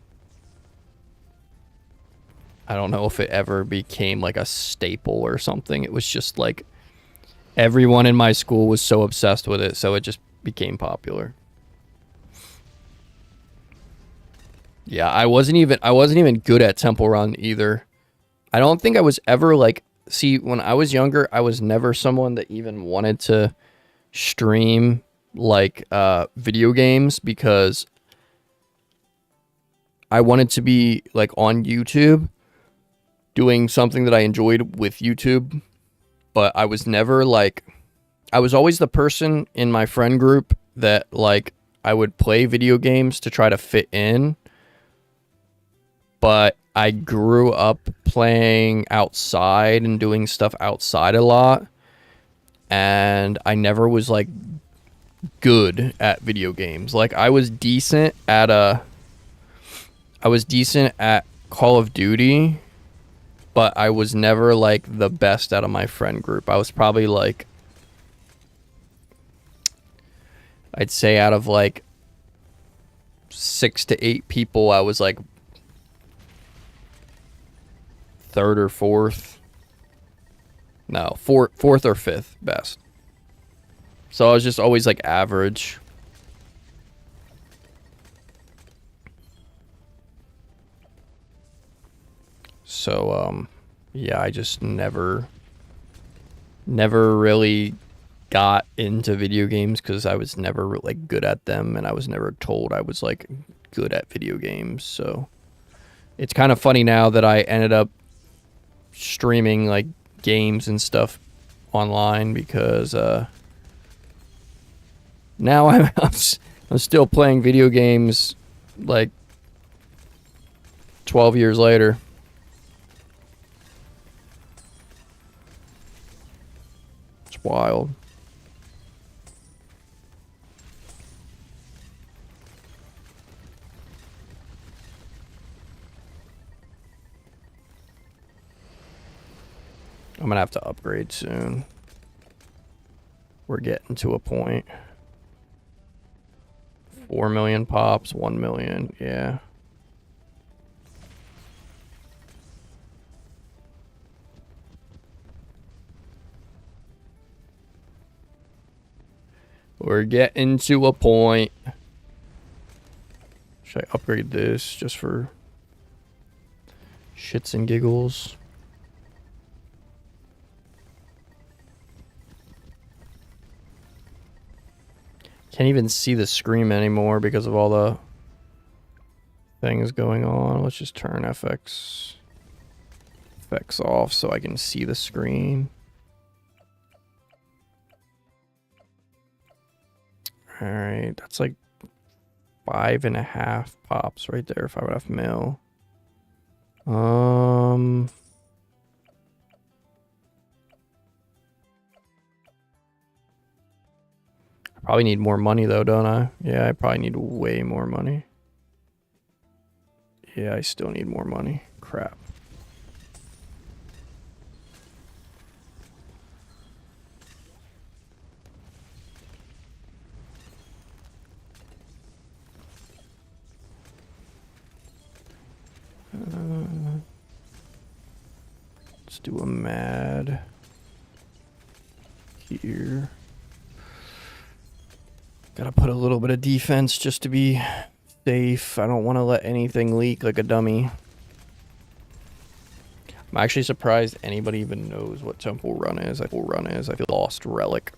I don't know if it ever became like a staple or something. It was just like everyone in my school was so obsessed with it, so it just became popular. Yeah, I wasn't even good at Temple Run either. I don't think I was ever like, see, when I was younger, I was never someone that even wanted to stream like video games because I wanted to be like on YouTube doing something that I enjoyed with YouTube, but I was never like, I was always the person in my friend group that like I would play video games to try to fit in, but I grew up playing outside and doing stuff outside a lot, and I never was like good at video games. Like I was decent at Call of Duty, but I was never like the best out of my friend group. I was probably like, I'd say out of like 6 to 8 people, I was like third or fourth. No, fourth or fifth best. So I was just always like average. So yeah, I just never really got into video games because I was never like good at them, and I was never told I was like good at video games. So it's kind of funny now that I ended up streaming like games and stuff online because now I'm still playing video games like 12 years later. It's wild. I'm gonna have to upgrade soon. We're getting to a point. 4 million pops, 1 million, yeah. We're getting to a point. Should I upgrade this just for shits and giggles? Can't even see the screen anymore because of all the things going on. Let's just turn effects off so I can see the screen. All right, that's like 5.5 pops right there. 5.5 mil. I probably need more money though, don't I? Yeah, I probably need way more money. Yeah, I still need more money. Crap. Let's do a mad here. Gotta put a little bit of defense just to be safe. I don't want to let anything leak like a dummy. I'm actually surprised anybody even knows what Temple Run is. I feel Lost Relic.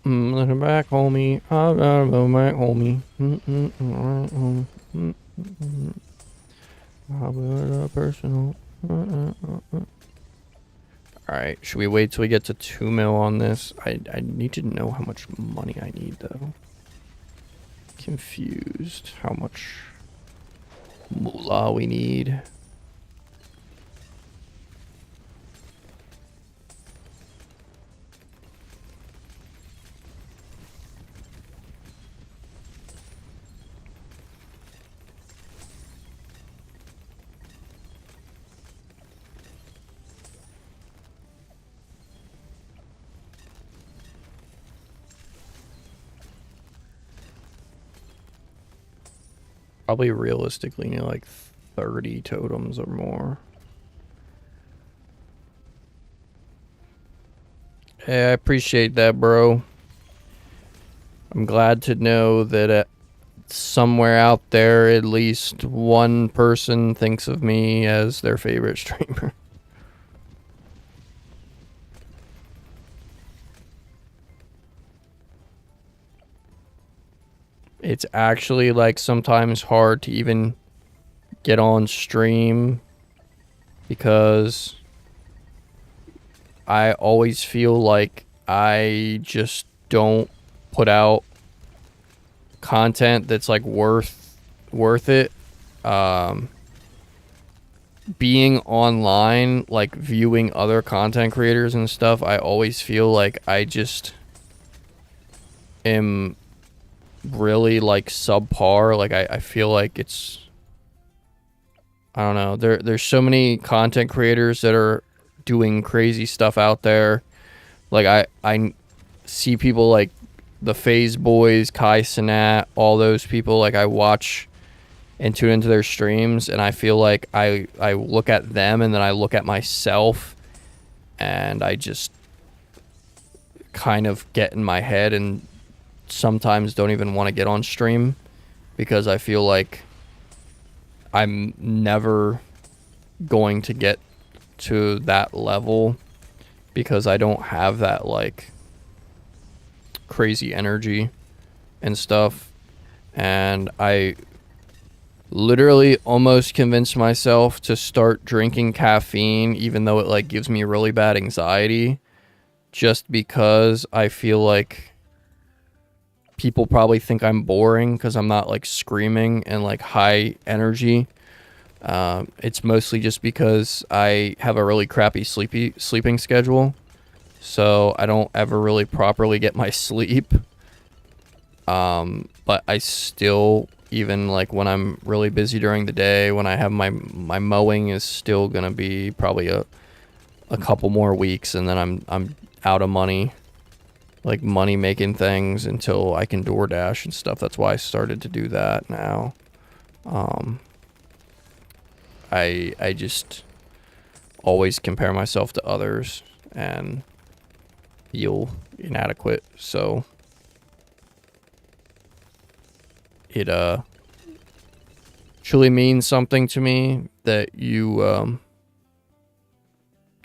Listen back, homie. I gotta go back, homie. I'll be personal. Alright, should we wait till we get to 2 mil on this? I need to know how much money I need, though. Confused. How much moolah we need. Probably realistically need like 30 totems or more. Hey, I appreciate that, bro. I'm glad to know that somewhere out there, at least one person thinks of me as their favorite streamer. It's actually like sometimes hard to even get on stream because I always feel like I just don't put out content that's like worth it. Being online, like viewing other content creators and stuff, I always feel like I just am really like subpar. Like I feel like it's, I don't know, there's so many content creators that are doing crazy stuff out there. Like I see people like the FaZe Boys, Kai Cenat, all those people, like I watch and tune into their streams, and I feel like I look at them and then I look at myself and I just kind of get in my head and sometimes don't even want to get on stream because I feel like I'm never going to get to that level because I don't have that like crazy energy and stuff. And I literally almost convinced myself to start drinking caffeine even though it like gives me really bad anxiety, just because I feel like people probably think I'm boring because I'm not like screaming and like high energy. It's mostly just because I have a really crappy sleeping schedule, so I don't ever really properly get my sleep. But I still, even like when I'm really busy during the day, when I have my mowing is still gonna be probably a couple more weeks, and then I'm out of money, like money making things until I can DoorDash and stuff. That's why I started to do that now. I just always compare myself to others and feel inadequate. So it truly means something to me that you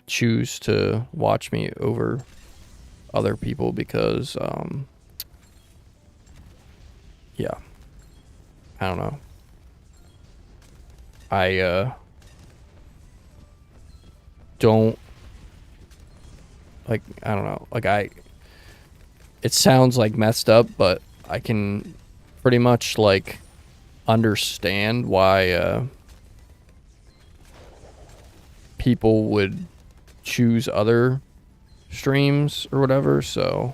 choose to watch me over other people, because yeah, I don't know. I don't like, I don't know, like it sounds like messed up, but I can pretty much like understand why people would choose other streams or whatever. So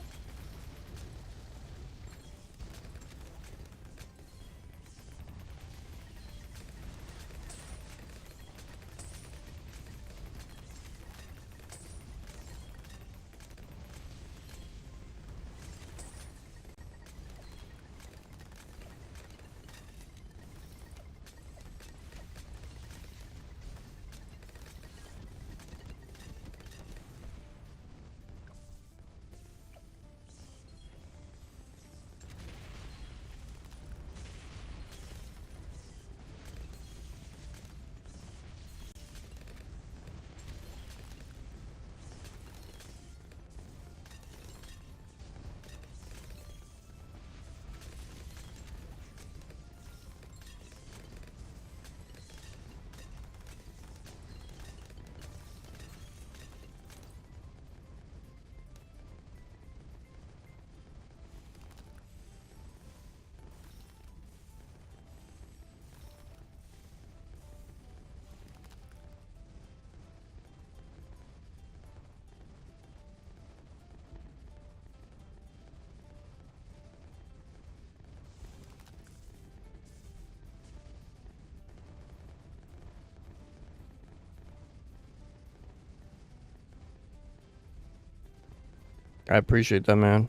I appreciate that, man.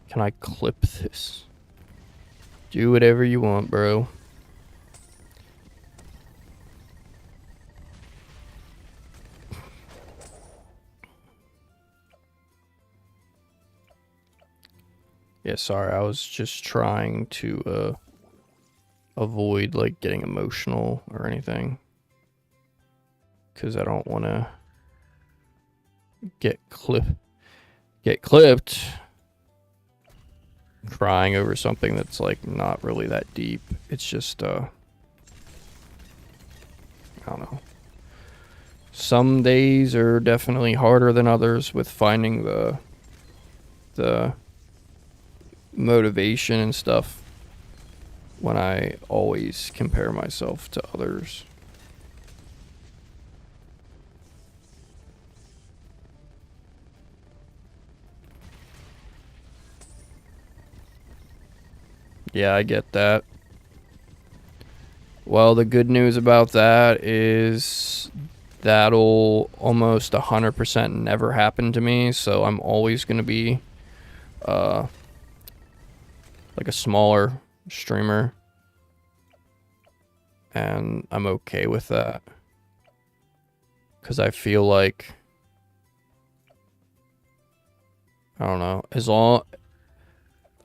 Can I clip this? Do whatever you want, bro. Yeah, sorry, I was just trying to avoid like getting emotional or anything, because I don't want to get clipped crying over something that's like not really that deep. It's just I don't know. Some days are definitely harder than others with finding the motivation and stuff when I always compare myself to others. Yeah, I get that. Well, the good news about that is that'll almost 100% never happen to me, so I'm always going to be like a smaller streamer, and I'm okay with that, because I feel like, I don't know, as long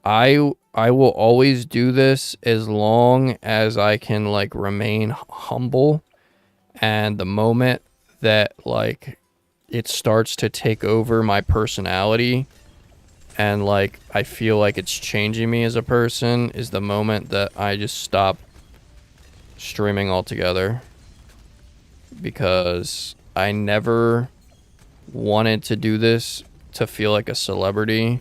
I will always do this as long as I can like remain humble, and the moment that like it starts to take over my personality and like I feel like it's changing me as a person is the moment that I just stop streaming altogether, because I never wanted to do this to feel like a celebrity.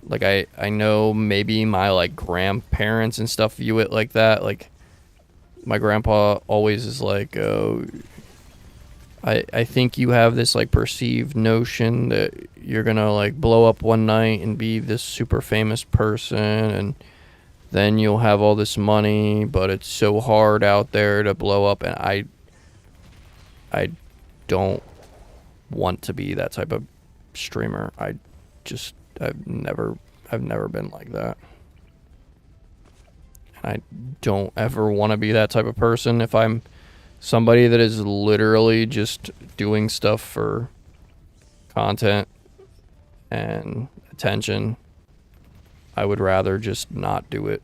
Like I know maybe my like grandparents and stuff view it like that. Like my grandpa always is like, oh, I think you have this like perceived notion that you're gonna like blow up one night and be this super famous person, and then you'll have all this money, but it's so hard out there to blow up. And I don't want to be that type of streamer. I've never been like that. And I don't ever want to be that type of person. If I'm Somebody that is literally just doing stuff for content and attention, I would rather just not do it.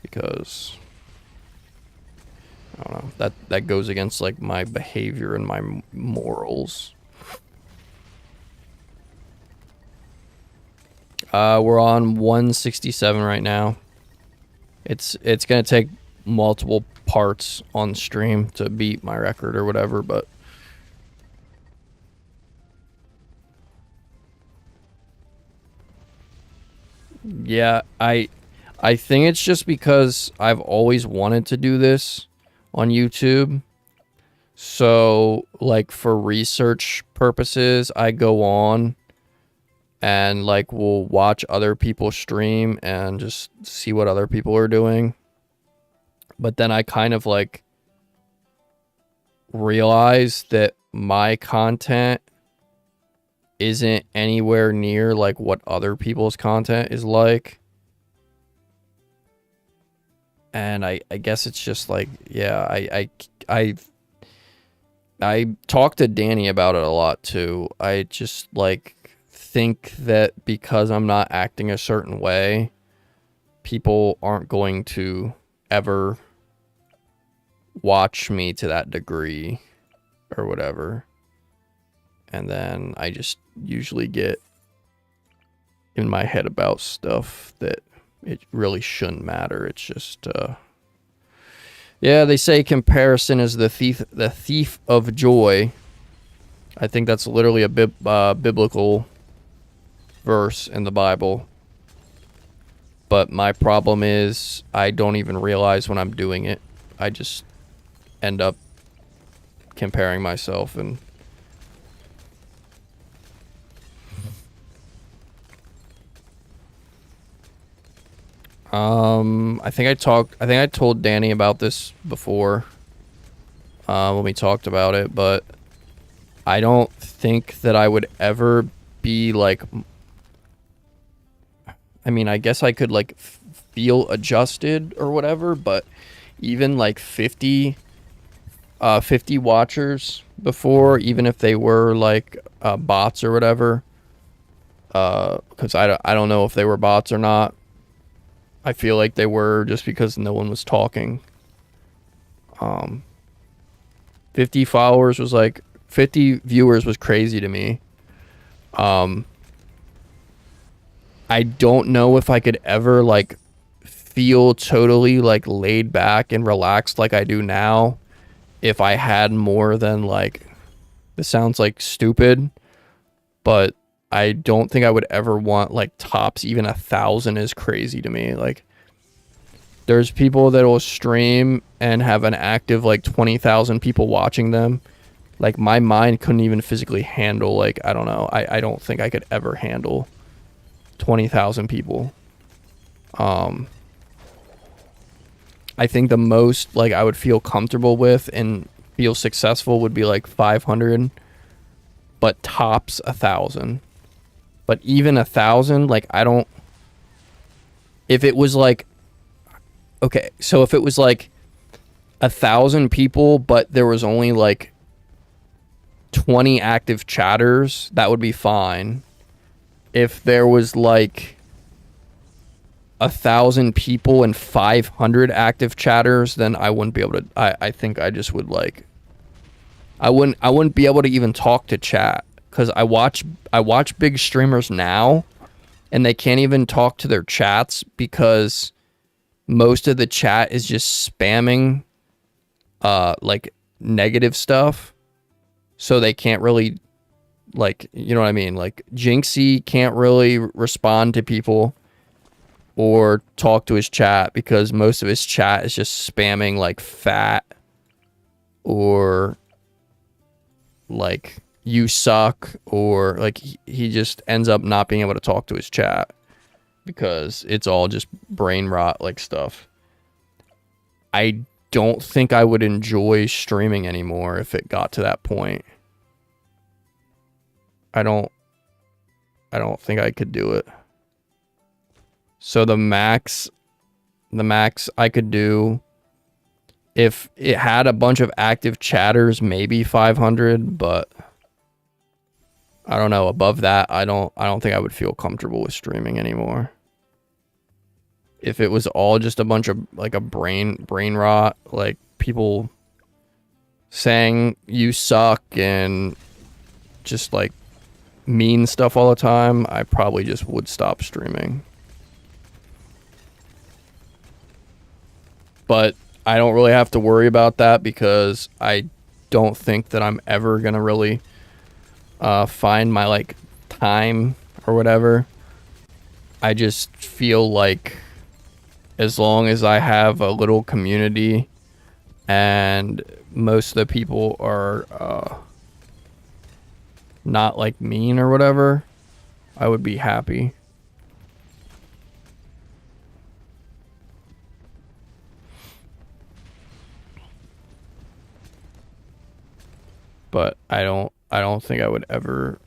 Because I don't know, that goes against like my behavior and my morals. We're on 167 right now. It's gonna take multiple parts on stream to beat my record or whatever, but yeah, I think it's just because I've always wanted to do this on YouTube. So, like, for research purposes, I go on and, like, we'll watch other people stream and just see what other people are doing. But then I kind of, like, realize that my content isn't anywhere near, like, what other people's content is like. And I guess it's just like, yeah, I talk to Danny about it a lot too. I just like think that because I'm not acting a certain way, people aren't going to ever watch me to that degree or whatever. And then I just usually get in my head about stuff that it really shouldn't matter. It's just yeah, they say comparison is the thief of joy. I think that's literally a biblical verse in the Bible. But my problem is I don't even realize when I'm doing it. I just end up comparing myself and I think I told Danny about this before when we talked about it, but I don't think that I would ever be like, I mean, I guess I could like feel adjusted or whatever, but even like 50 watchers before, even if they were like bots or whatever, because I don't know if they were bots or not. I feel like they were just because no one was talking. 50 followers was like 50 viewers was crazy to me. I don't know if I could ever like feel totally like laid back and relaxed like I do now if I had more than like, this sounds like stupid, but I don't think I would ever want like tops. Even 1,000 is crazy to me. Like, there's people that will stream and have an active like 20,000 people watching them. Like, my mind couldn't even physically handle, like, I don't know. I don't think I could ever handle 20,000 people. I think the most like I would feel comfortable with and feel successful would be like 500, but tops 1,000. But even 1,000, like, I don't, if it was like, okay, so if it was like 1,000 people, but there was only like 20 active chatters, that would be fine. If there was like 1,000 people and 500 active chatters, then I wouldn't be able to, I think I just would like, I wouldn't be able to even talk to chat. Because I watch big streamers now, and they can't even talk to their chats because most of the chat is just spamming like negative stuff. So they can't really, like, you know what I mean? Like, Jinxie can't really respond to people or talk to his chat because most of his chat is just spamming like fat or like you suck, or like he just ends up not being able to talk to his chat because it's all just brain rot like stuff. I don't think I would enjoy streaming anymore if it got to that point. I don't think I could do it. So the max I could do If it had a bunch of active chatters, maybe 500, but I don't know. Above that, I don't think I would feel comfortable with streaming anymore. If it was all just a bunch of like a brain rot, like people saying you suck and just like mean stuff all the time, I probably just would stop streaming. But I don't really have to worry about that because I don't think that I'm ever gonna really find my like time or whatever. I just feel like as long as I have a little community and most of the people are not like mean or whatever, I would be happy. But I don't think I would ever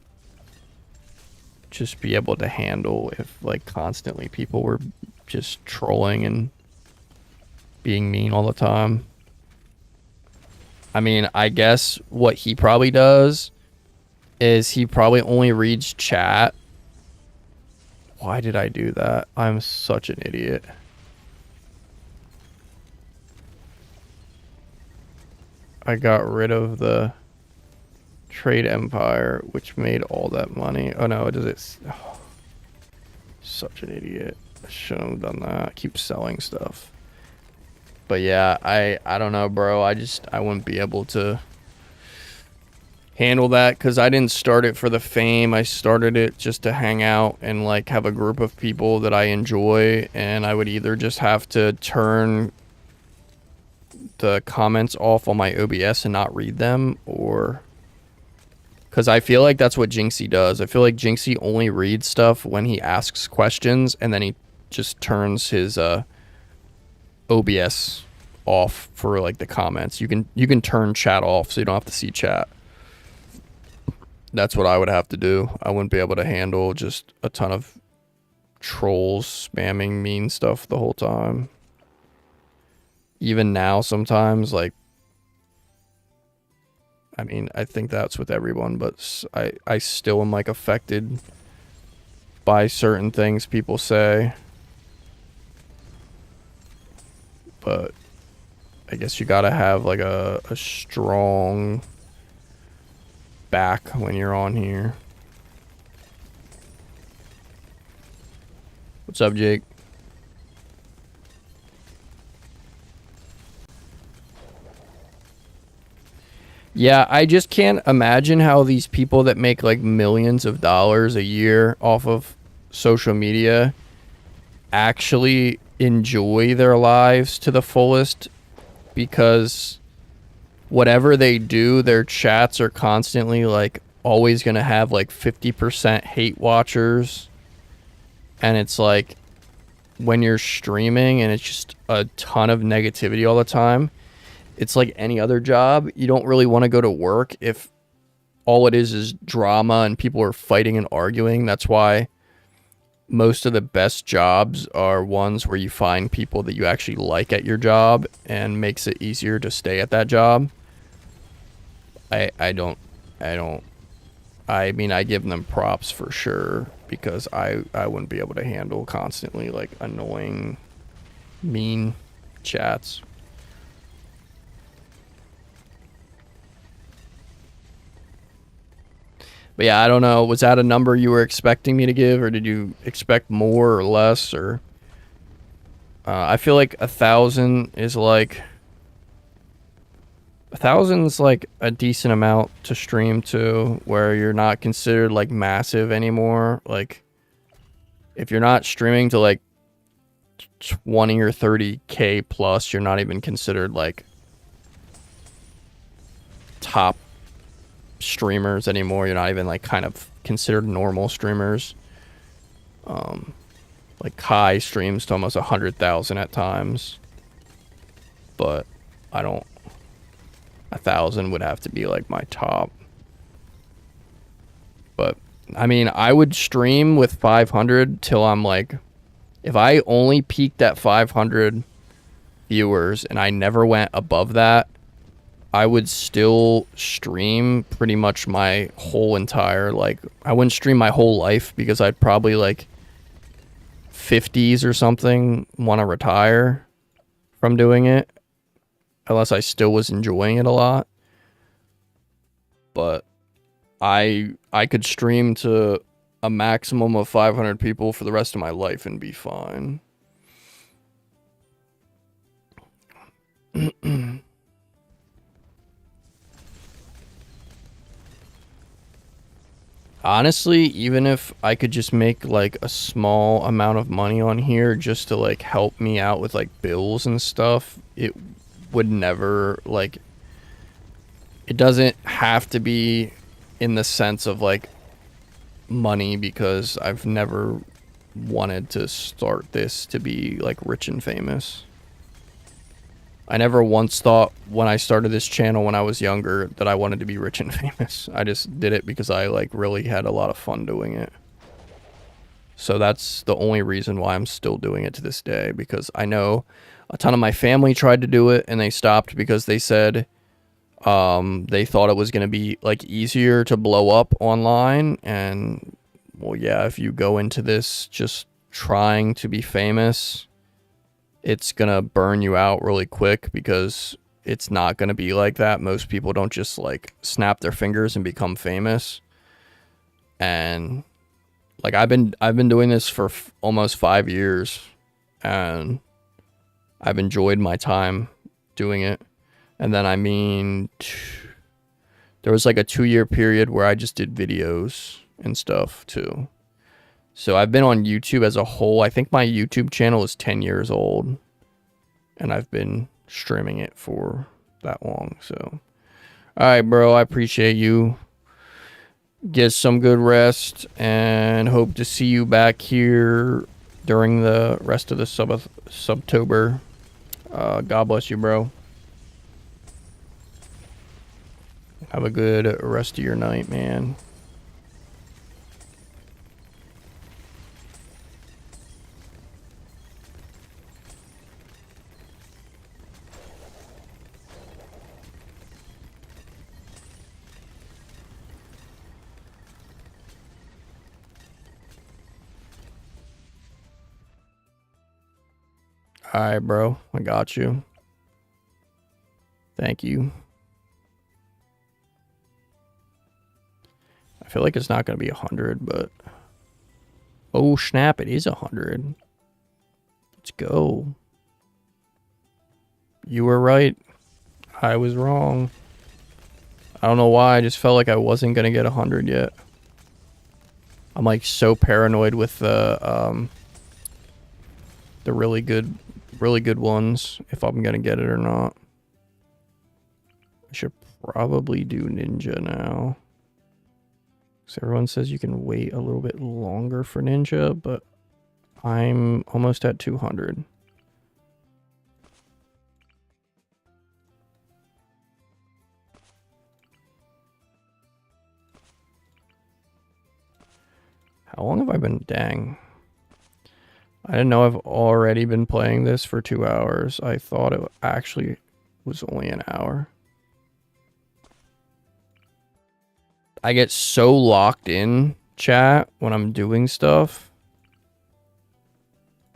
just be able to handle if like constantly people were just trolling and being mean all the time. I mean, I guess what he probably does is he probably only reads chat. Why did I do that? I'm such an idiot. I got rid of the trade empire, which made all that money. Oh no, does it? Oh, such an idiot. I shouldn't have done that. I keep selling stuff. But yeah, I don't know, bro. I wouldn't be able to handle that because I didn't start it for the fame. I started it just to hang out and like have a group of people that I enjoy, and I would either just have to turn the comments off on my OBS and not read them, or because I feel like that's what Jinxie does. I feel like Jinxie only reads stuff when he asks questions, and then he just turns his OBS off for like the comments. You can turn chat off so you don't have to see chat. That's what I would have to do. I wouldn't be able to handle just a ton of trolls spamming mean stuff the whole time. Even now sometimes, like, I mean, I think that's with everyone, but I still am like affected by certain things people say. But I guess you gotta have like a strong back when you're on here. What's up, Jake? Yeah, I just can't imagine how these people that make like millions of dollars a year off of social media actually enjoy their lives to the fullest, because whatever they do, their chats are constantly like always going to have like 50% hate watchers. And it's like when you're streaming and it's just a ton of negativity all the time, it's like any other job. You don't really want to go to work if all it is drama and people are fighting and arguing. That's why most of the best jobs are ones where you find people that you actually like at your job and makes it easier to stay at that job. I mean, I give them props for sure, because I wouldn't be able to handle constantly like annoying, mean chats. But yeah, I don't know. Was that a number you were expecting me to give, or did you expect more or less? Or I feel like 1,000 is like 1,000's like a decent amount to stream to, where you're not considered like massive anymore. Like if you're not streaming to like 20 or 30K plus, you're not even considered like top streamers anymore. You're not even like kind of considered normal streamers. Like Kai streams to almost 100,000 at times, but I don't. 1,000 would have to be like my top. But I mean, I would stream with 500 till I'm like, if I only peaked at 500 viewers and I never went above that, I would still stream pretty much my whole entire, like, I wouldn't stream my whole life because I'd probably, like, 50s or something, want to retire from doing it, unless I still was enjoying it a lot. But I could stream to a maximum of 500 people for the rest of my life and be fine. Honestly, even if I could just make like a small amount of money on here just to like help me out with like bills and stuff, it would never, like, it doesn't have to be in the sense of like money, because I've never wanted to start this to be like rich and famous. I never once thought when I started this channel when I was younger that I wanted to be rich and famous. I just did it because I like really had a lot of fun doing it. So that's the only reason why I'm still doing it to this day, because I know a ton of my family tried to do it and they stopped because they said they thought it was going to be like easier to blow up online. And well, yeah, if you go into this just trying to be famous, it's gonna burn you out really quick, because it's not gonna be like that. Most people don't just like snap their fingers and become famous. And like I've been doing this for almost 5 years, and I've enjoyed my time doing it. And then I mean, there was like a 2-year period where I just did videos and stuff too. So I've been on YouTube as a whole. I think my YouTube channel is 10 years old, and I've been streaming it for that long. So, all right, bro, I appreciate you. Get some good rest, and hope to see you back here during the rest of the Subtober. God bless you, bro. Have a good rest of your night, man. Alright, bro. I got you. Thank you. I feel like it's not going to be 100, but... Oh, snap. It is 100. Let's go. You were right. I was wrong. I don't know why. I just felt like I wasn't going to get 100 yet. I'm like so paranoid with the really good ones, if I'm gonna get it or not. I should probably do ninja now. So everyone says you can wait a little bit longer for ninja, but I'm almost at 200. How long have I been? Dang. I didn't know I've already been playing this for 2 hours. I thought it actually was only an hour. I get so locked in, chat, when I'm doing stuff.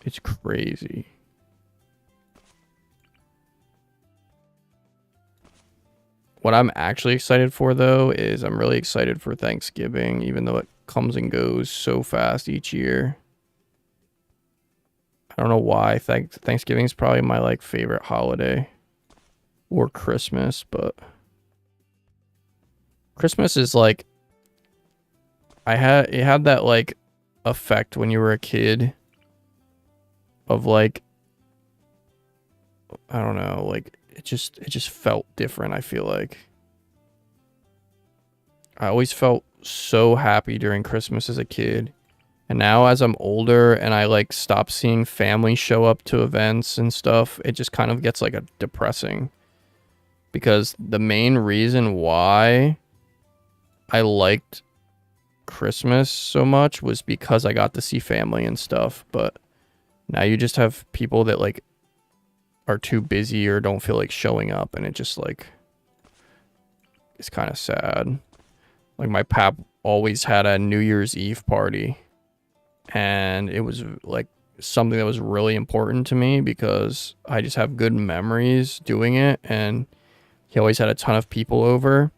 It's crazy. What I'm actually excited for, though, is I'm really excited for Thanksgiving, even though it comes and goes so fast each year. I don't know why. Thanksgiving is probably my like favorite holiday, or Christmas, but Christmas is like, it had that like effect when you were a kid of like, I don't know, like it just felt different. I feel like I always felt so happy during Christmas as a kid. And now as I'm older and I like stop seeing family show up to events and stuff, it just kind of gets like a depressing. Because the main reason why I liked Christmas so much was because I got to see family and stuff. But now you just have people that like are too busy or don't feel like showing up, and it just like it's kind of sad. Like my pap always had a New Year's Eve party, and it was like something that was really important to me because I just have good memories doing it, and he always had a ton of people over.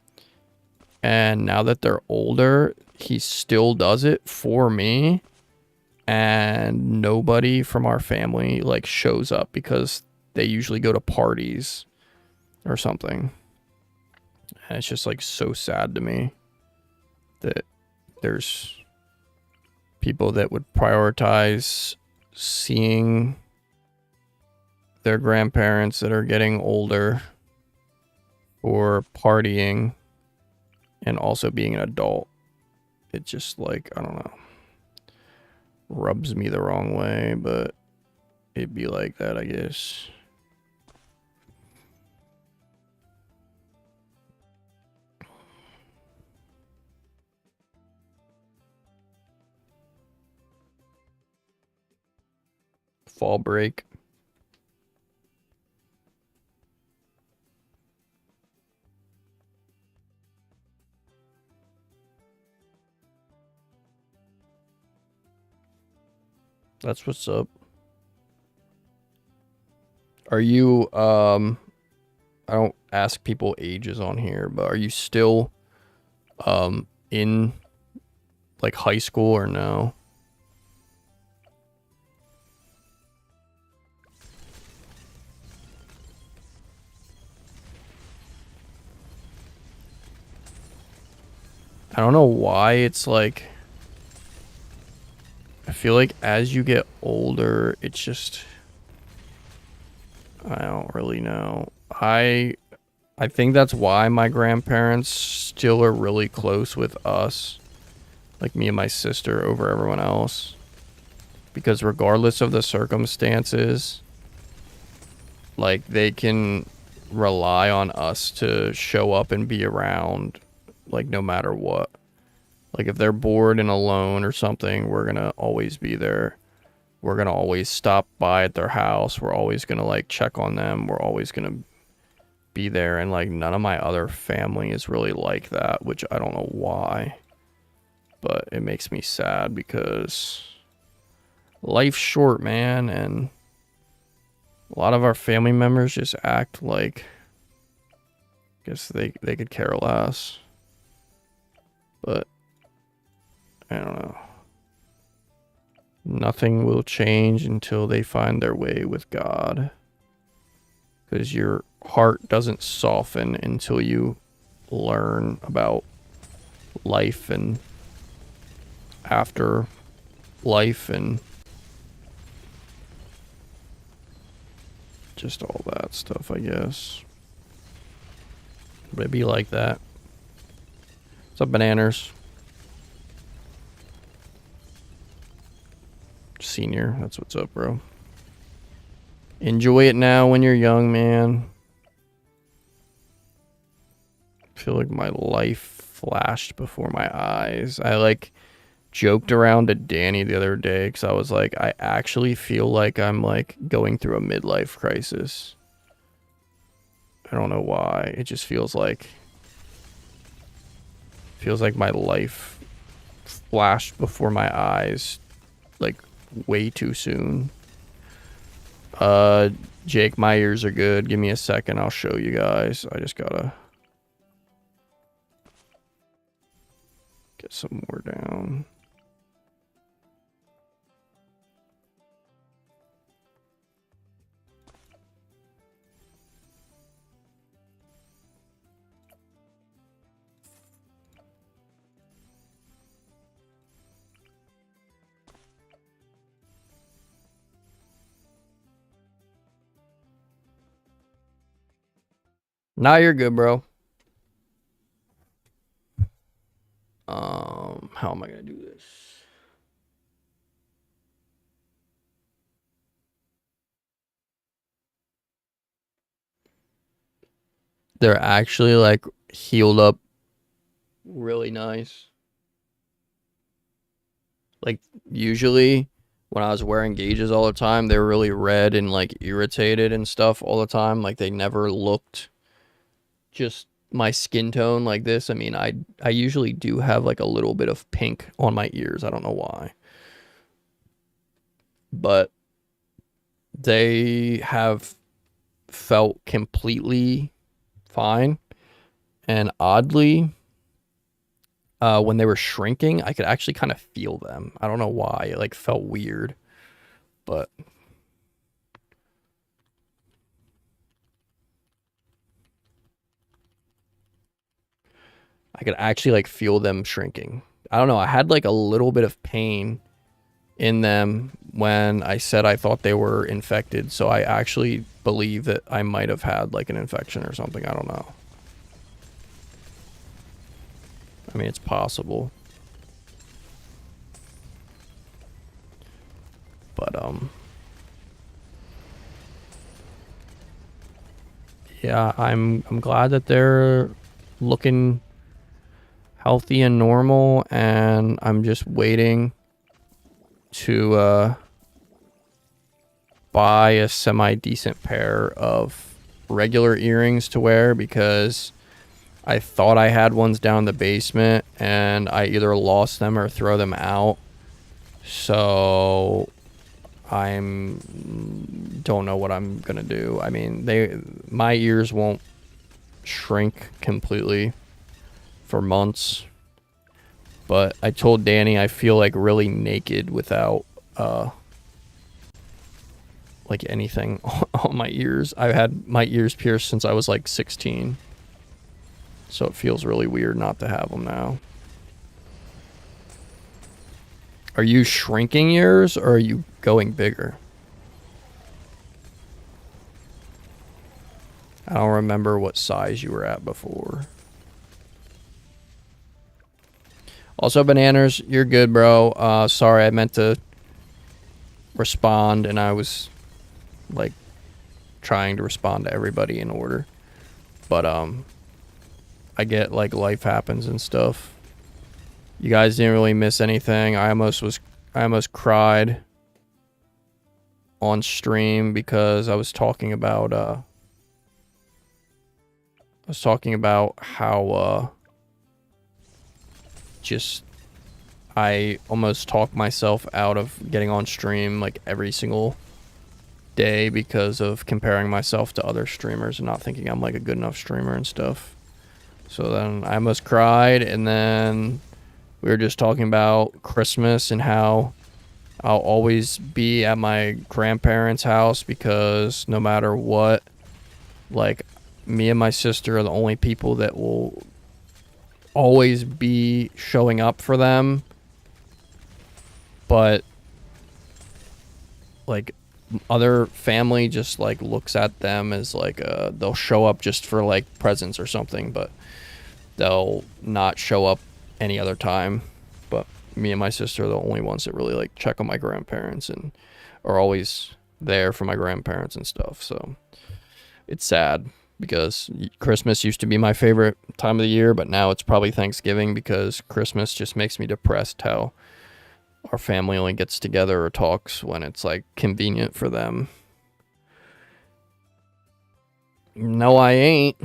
And now that they're older, he still does it for me, and nobody from our family like shows up because they usually go to parties or something. And it's just like so sad to me that there's people that would prioritize seeing their grandparents that are getting older or partying and also being an adult. It just like, I don't know, rubs me the wrong way, but it'd be like that, I guess. Fall break. That's what's up. Are you I don't ask people ages on here, but are you still in like high school or no? I don't know why it's like I feel like as you get older, it's just I don't really know. I think that's why my grandparents still are really close with us, like me and my sister over everyone else, because regardless of the circumstances, like they can rely on us to show up and be around like no matter what. Like if they're bored and alone or something, we're going to always be there. We're going to always stop by at their house. We're always going to like check on them. We're always going to be there. And like none of my other family is really like that, which I don't know why. But it makes me sad because life's short, man, and a lot of our family members just act like I guess they could care less. But I don't know. Nothing will change until they find their way with God. Because your heart doesn't soften until you learn about life and after life and just all that stuff, I guess. But it'd be like that. What's up, bananas? Senior, that's what's up, bro. Enjoy it now when you're young, man. I feel like my life flashed before my eyes. I like joked around to Danny the other day because I was like, I actually feel like I'm like going through a midlife crisis. I don't know why. It just feels like my life flashed before my eyes like way too soon. Jake, my ears are good. Give me a second. I'll show you guys. I just gotta get some more down. Nah, you're good, bro. How am I gonna do this? They're actually like healed up really nice. Like usually when I was wearing gauges all the time, they were really red and like irritated and stuff all the time. Like they never looked just my skin tone like this. I mean, I usually do have like a little bit of pink on my ears. I don't know why. But they have felt completely fine, and oddly, when they were shrinking, I could actually kind of feel them. I don't know why. It like felt weird, but I could actually like feel them shrinking. I don't know. I had like a little bit of pain in them when I said I thought they were infected, so I actually believe that I might have had like an infection or something. I don't know. I mean, it's possible. But yeah, I'm glad that they're looking healthy and normal, and I'm just waiting to buy a semi-decent pair of regular earrings to wear, because I thought I had ones down in the basement and I either lost them or throw them out. So I'm don't know what I'm gonna do. I mean, my ears won't shrink completely for months, but I told Danny I feel like really naked without like anything on my ears. I've had my ears pierced since I was like 16, so it feels really weird not to have them now. Are you shrinking yours or are you going bigger? I don't remember what size you were at before. Also, Bananas, you're good, bro. Sorry, I meant to respond and I was like trying to respond to everybody in order. But I get like life happens and stuff. You guys didn't really miss anything. I almost cried on stream because I was talking about how just I almost talked myself out of getting on stream like every single day because of comparing myself to other streamers and not thinking I'm like a good enough streamer and stuff. So then I almost cried, and then we were just talking about Christmas and how I'll always be at my grandparents' house because no matter what, like, me and my sister are the only people that will always be showing up for them. But like other family just like looks at them as like they'll show up just for like presents or something, but they'll not show up any other time. But me and my sister are the only ones that really like check on my grandparents and are always there for my grandparents and stuff. So it's sad because Christmas used to be my favorite time of the year, but now it's probably Thanksgiving because Christmas just makes me depressed how our family only gets together or talks when it's like convenient for them. No, I ain't.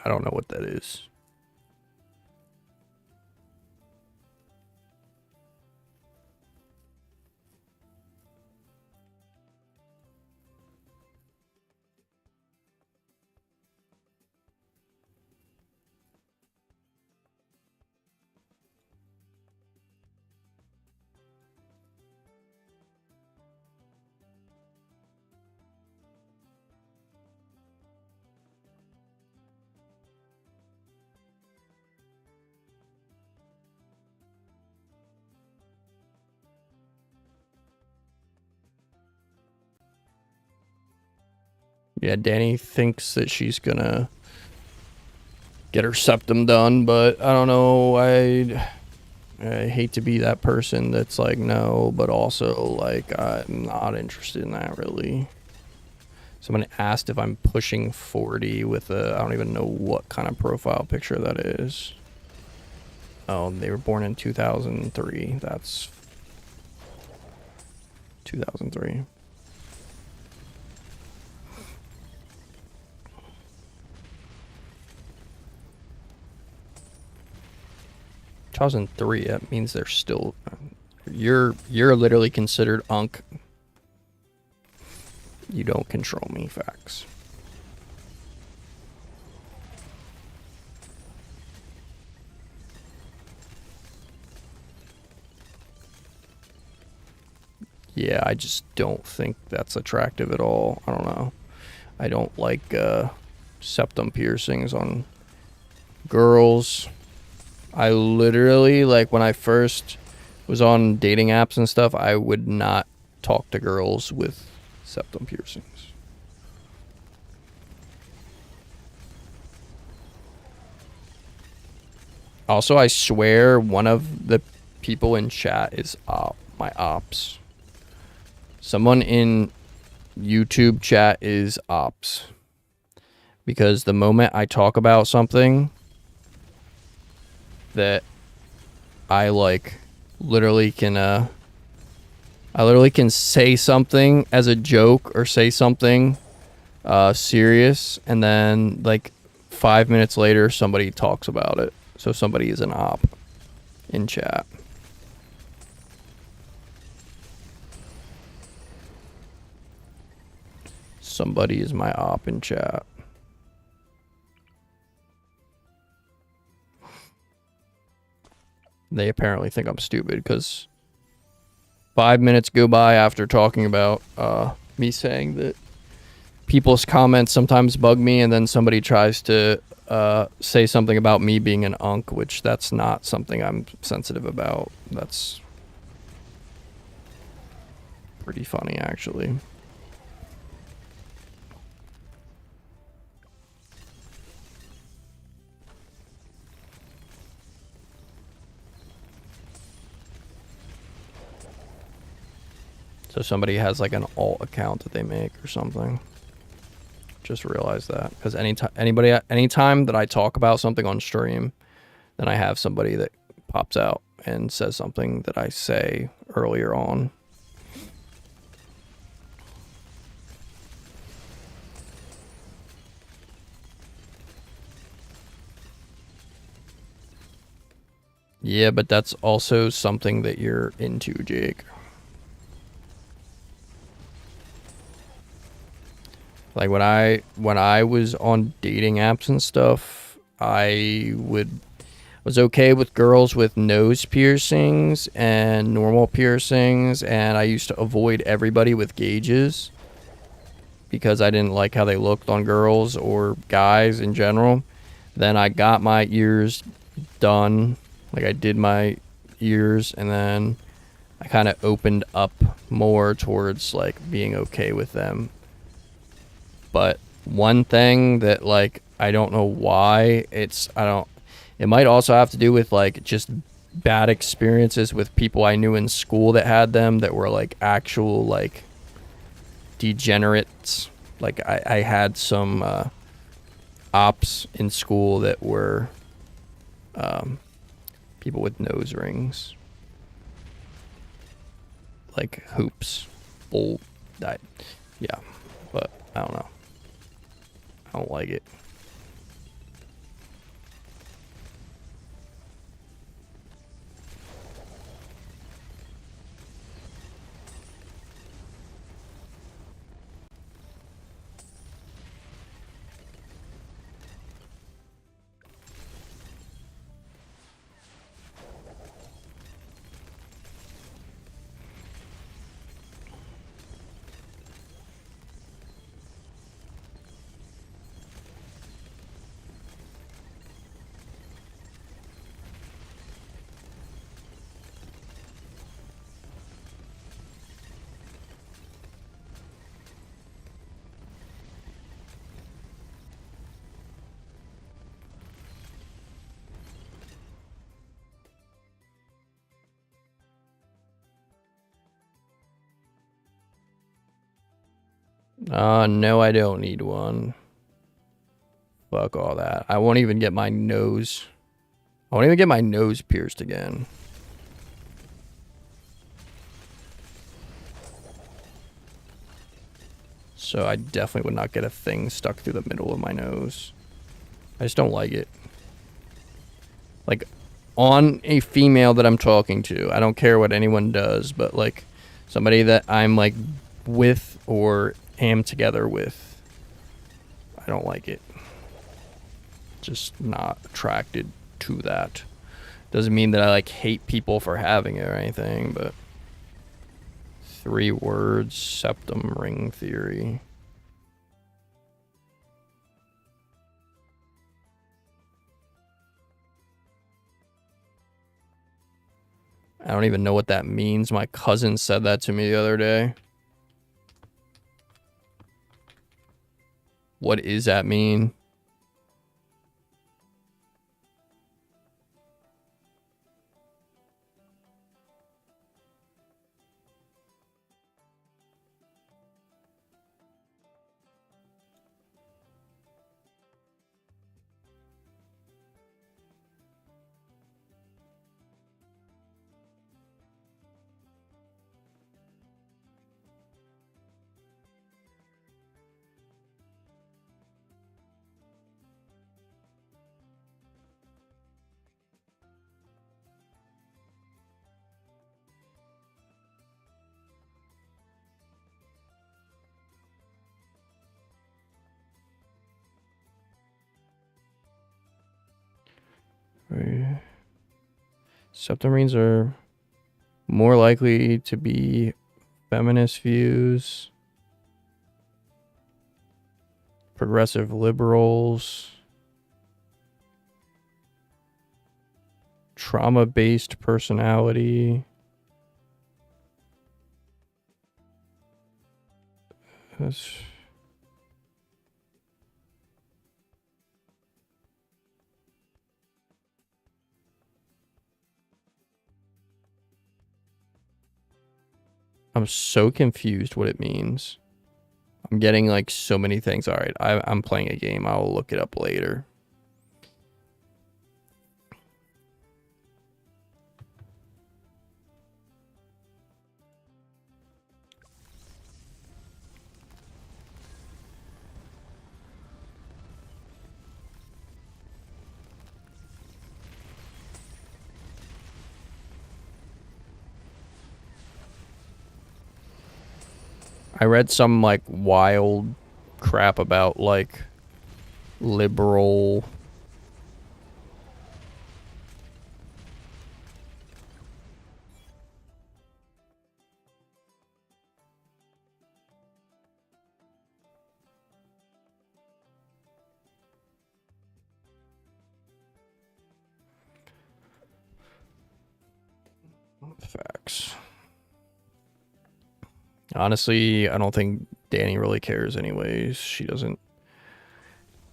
I don't know what that is. Yeah, Danny thinks that she's gonna get her septum done, but I don't know. I hate to be that person that's like no, but also like I'm not interested in that really. Someone asked if I'm pushing 40 with a, I don't even know what kind of profile picture that is. Oh, they were born in 2003. That's 2003. 2003, that means they're still, you're literally considered unk. You don't control me, facts. Yeah, I just don't think that's attractive at all. I don't know. I don't like septum piercings on girls. I literally, like, when I first was on dating apps and stuff, I would not talk to girls with septum piercings. Also, I swear one of the people in chat is my ops. Someone in YouTube chat is ops. Because the moment I talk about something that I like, literally can say something as a joke or say something serious, and then like 5 minutes later somebody talks about it. So somebody is an op in chat. Somebody is my op in chat. They apparently think I'm stupid because 5 minutes go by after talking about me saying that people's comments sometimes bug me, and then somebody tries to say something about me being an unk, which that's not something I'm sensitive about. That's pretty funny, actually. So somebody has like an alt account that they make or something. Just realized that, because anytime that I talk about something on stream, then I have somebody that pops out and says something that I say earlier on. Yeah, but that's also something that you're into, Jake. Like when I was on dating apps and stuff, I was okay with girls with nose piercings and normal piercings, and I used to avoid everybody with gauges because I didn't like how they looked on girls or guys in general. Then I got my ears done, like I did my ears, and then I kind of opened up more towards like being okay with them. But one thing that, like, I don't know why it might also have to do with like just bad experiences with people I knew in school that had them, that were like actual like degenerates. Like I had some ops in school that were people with nose rings, like hoops. Yeah, but I don't know. I don't like it. No, I don't need one. Fuck all that. I won't even get my nose. I won't even get my nose pierced again. So I definitely would not get a thing stuck through the middle of my nose. I just don't like it. Like, on a female that I'm talking to, I don't care what anyone does, but like somebody that I'm like with or am together with, I don't like it. Just not attracted to that. Doesn't mean that I like hate people for having it or anything, but 3 words, septum ring theory. I don't even know what that means. My cousin said that to me the other day. What does that mean? Septum rings are more likely to be feminist views, progressive liberals, trauma-based personality. I'm so confused what it means. I'm getting like so many things. All right, I'm playing a game. I'll look it up later. I read some like wild crap about like liberal facts. Honestly, I don't think Danny really cares anyways. She doesn't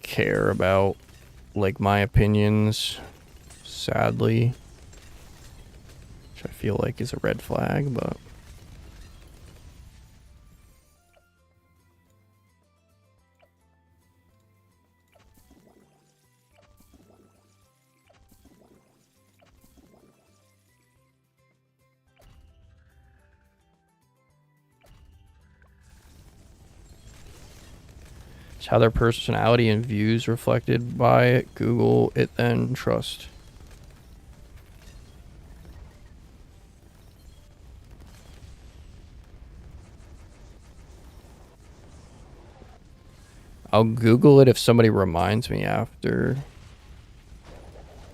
care about like my opinions, sadly. Which I feel like is a red flag, but it's how their personality and views reflected by it. Google it, then trust. I'll Google it if somebody reminds me after.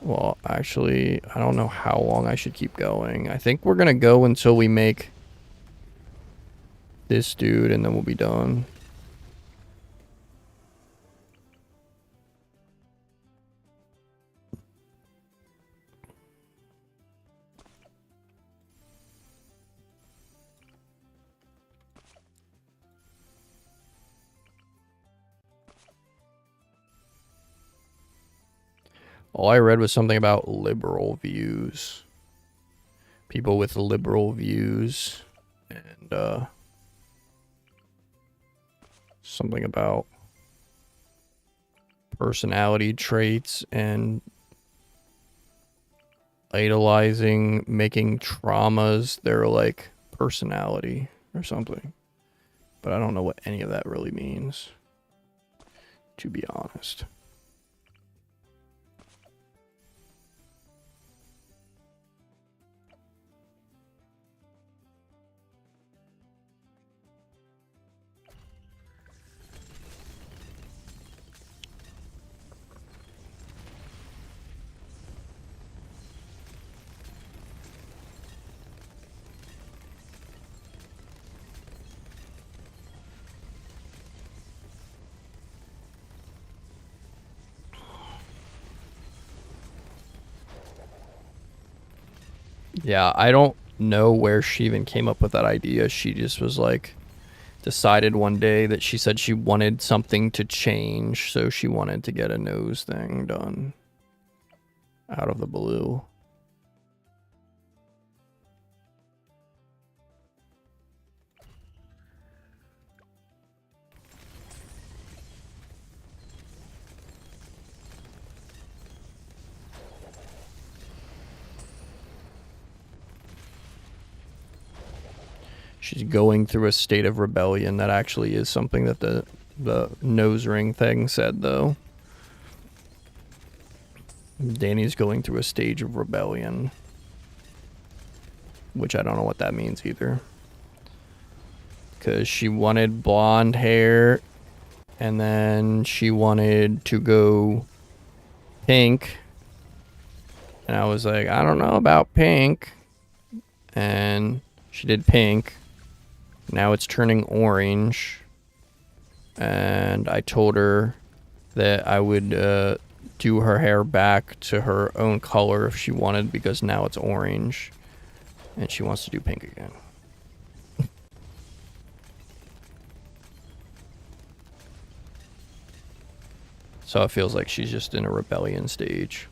Well, actually, I don't know how long I should keep going. I think we're gonna go until we make this dude, and then we'll be done. All I read was something about liberal views. People with liberal views. And, Something about personality traits and idolizing, making traumas their like personality or something. But I don't know what any of that really means, to be honest. Yeah, I don't know where she even came up with that idea. She just was like, decided one day that she said she wanted something to change, so she wanted to get a nose thing done out of the blue. She's going through a state of rebellion. That actually is something that the nose ring thing said, though. Danny's going through a stage of rebellion, which I don't know what that means either. Because she wanted blonde hair, and then she wanted to go pink. And I was like, I don't know about pink. And she did pink. Now it's turning orange. And I told her that I would do her hair back to her own color if she wanted, because now it's orange. And she wants to do pink again. So it feels like she's just in a rebellion stage.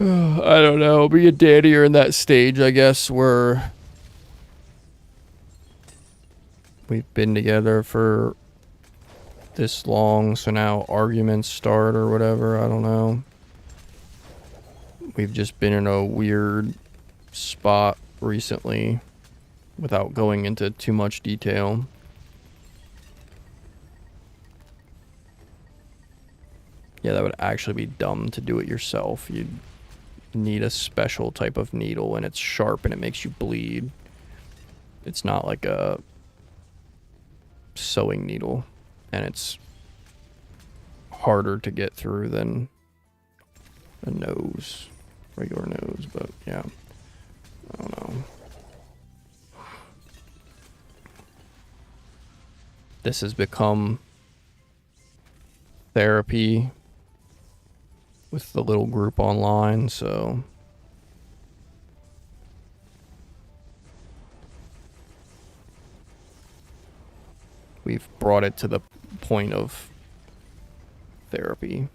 I don't know. Me and Danny are in that stage, I guess, where we've been together for this long, so now arguments start or whatever. I don't know. We've just been in a weird spot recently without going into too much detail. Yeah, that would actually be dumb to do it yourself. You'd need a special type of needle, and it's sharp and it makes you bleed. It's not like a sewing needle, and it's harder to get through than a nose, regular nose. But yeah, I don't know. This has become therapy with the little group online, so we've brought it to the point of therapy.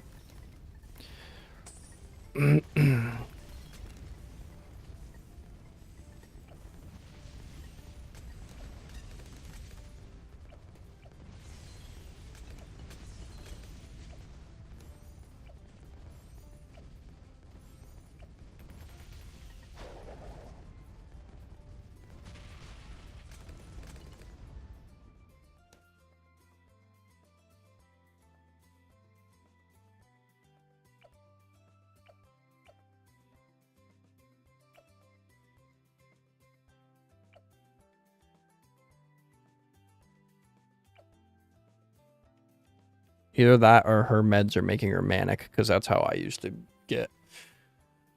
Either that or her meds are making her manic, because that's how I used to get.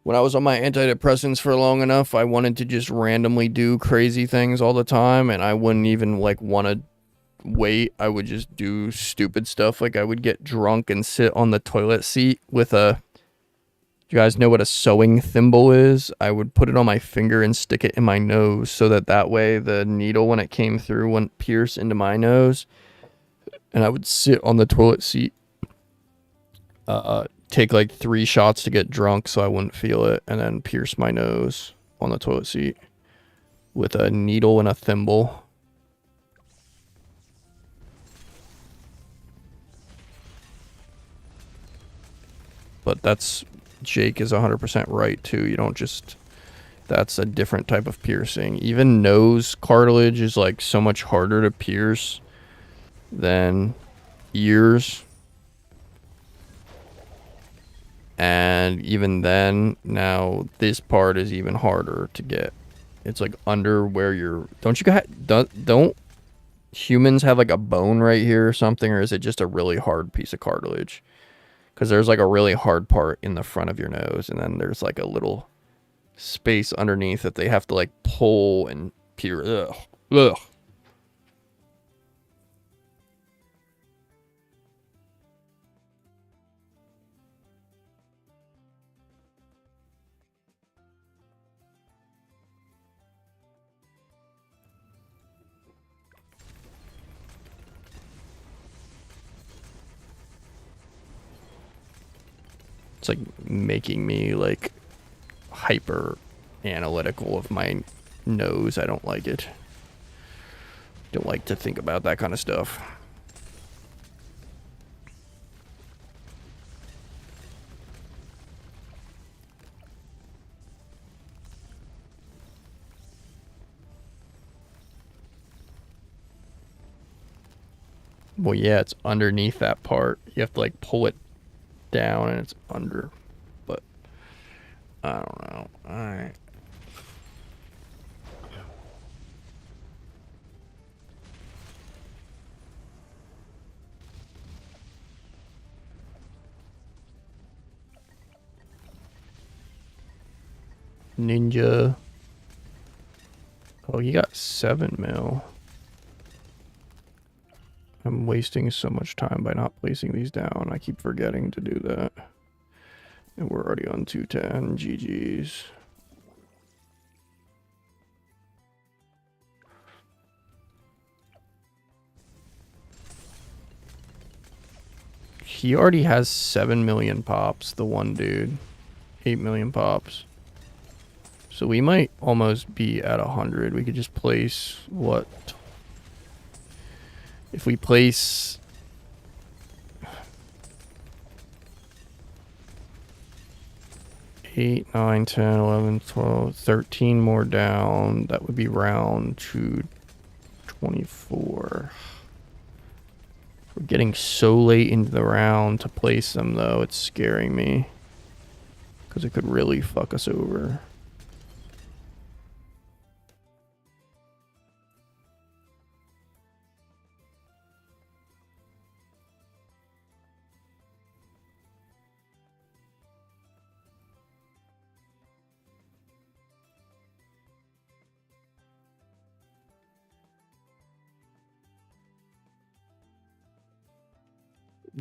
When I was on my antidepressants for long enough, I wanted to just randomly do crazy things all the time, and I wouldn't even like want to wait. I would just do stupid stuff. Like I would get drunk and sit on the toilet seat with a... You guys know what a sewing thimble is? I would put it on my finger and stick it in my nose so that way the needle, when it came through, wouldn't pierce into my nose. And I would sit on the toilet seat, take like 3 shots to get drunk so I wouldn't feel it, and then pierce my nose on the toilet seat with a needle and a thimble. But that's... Jake is 100% right too. You don't just... That's a different type of piercing. Even nose cartilage is like so much harder to pierce than ears. And even then, now this part is even harder to get. It's like under where you're... Don't humans have like a bone right here or something? Or is it just a really hard piece of cartilage? Because there's like a really hard part in the front of your nose. And then there's like a little space underneath that they have to like pull and pierce. Ugh. Ugh. It's like making me like hyper analytical of my nose. I don't like it. Don't like to think about that kind of stuff. Well, yeah, it's underneath that part. You have to like pull it down and it's under. But I don't know. Alright. Ninja. Oh, you got 7 mil. I'm wasting so much time by not placing these down. I keep forgetting to do that. And we're already on 210. GG's. He already has 7 million pops, the one dude. 8 million pops. So we might almost be at 100. We could just place what? If we place 8, 9, 10, 11, 12, 13 more down, that would be round 224. We're getting so late into the round to place them, though. It's scaring me. Because it could really fuck us over.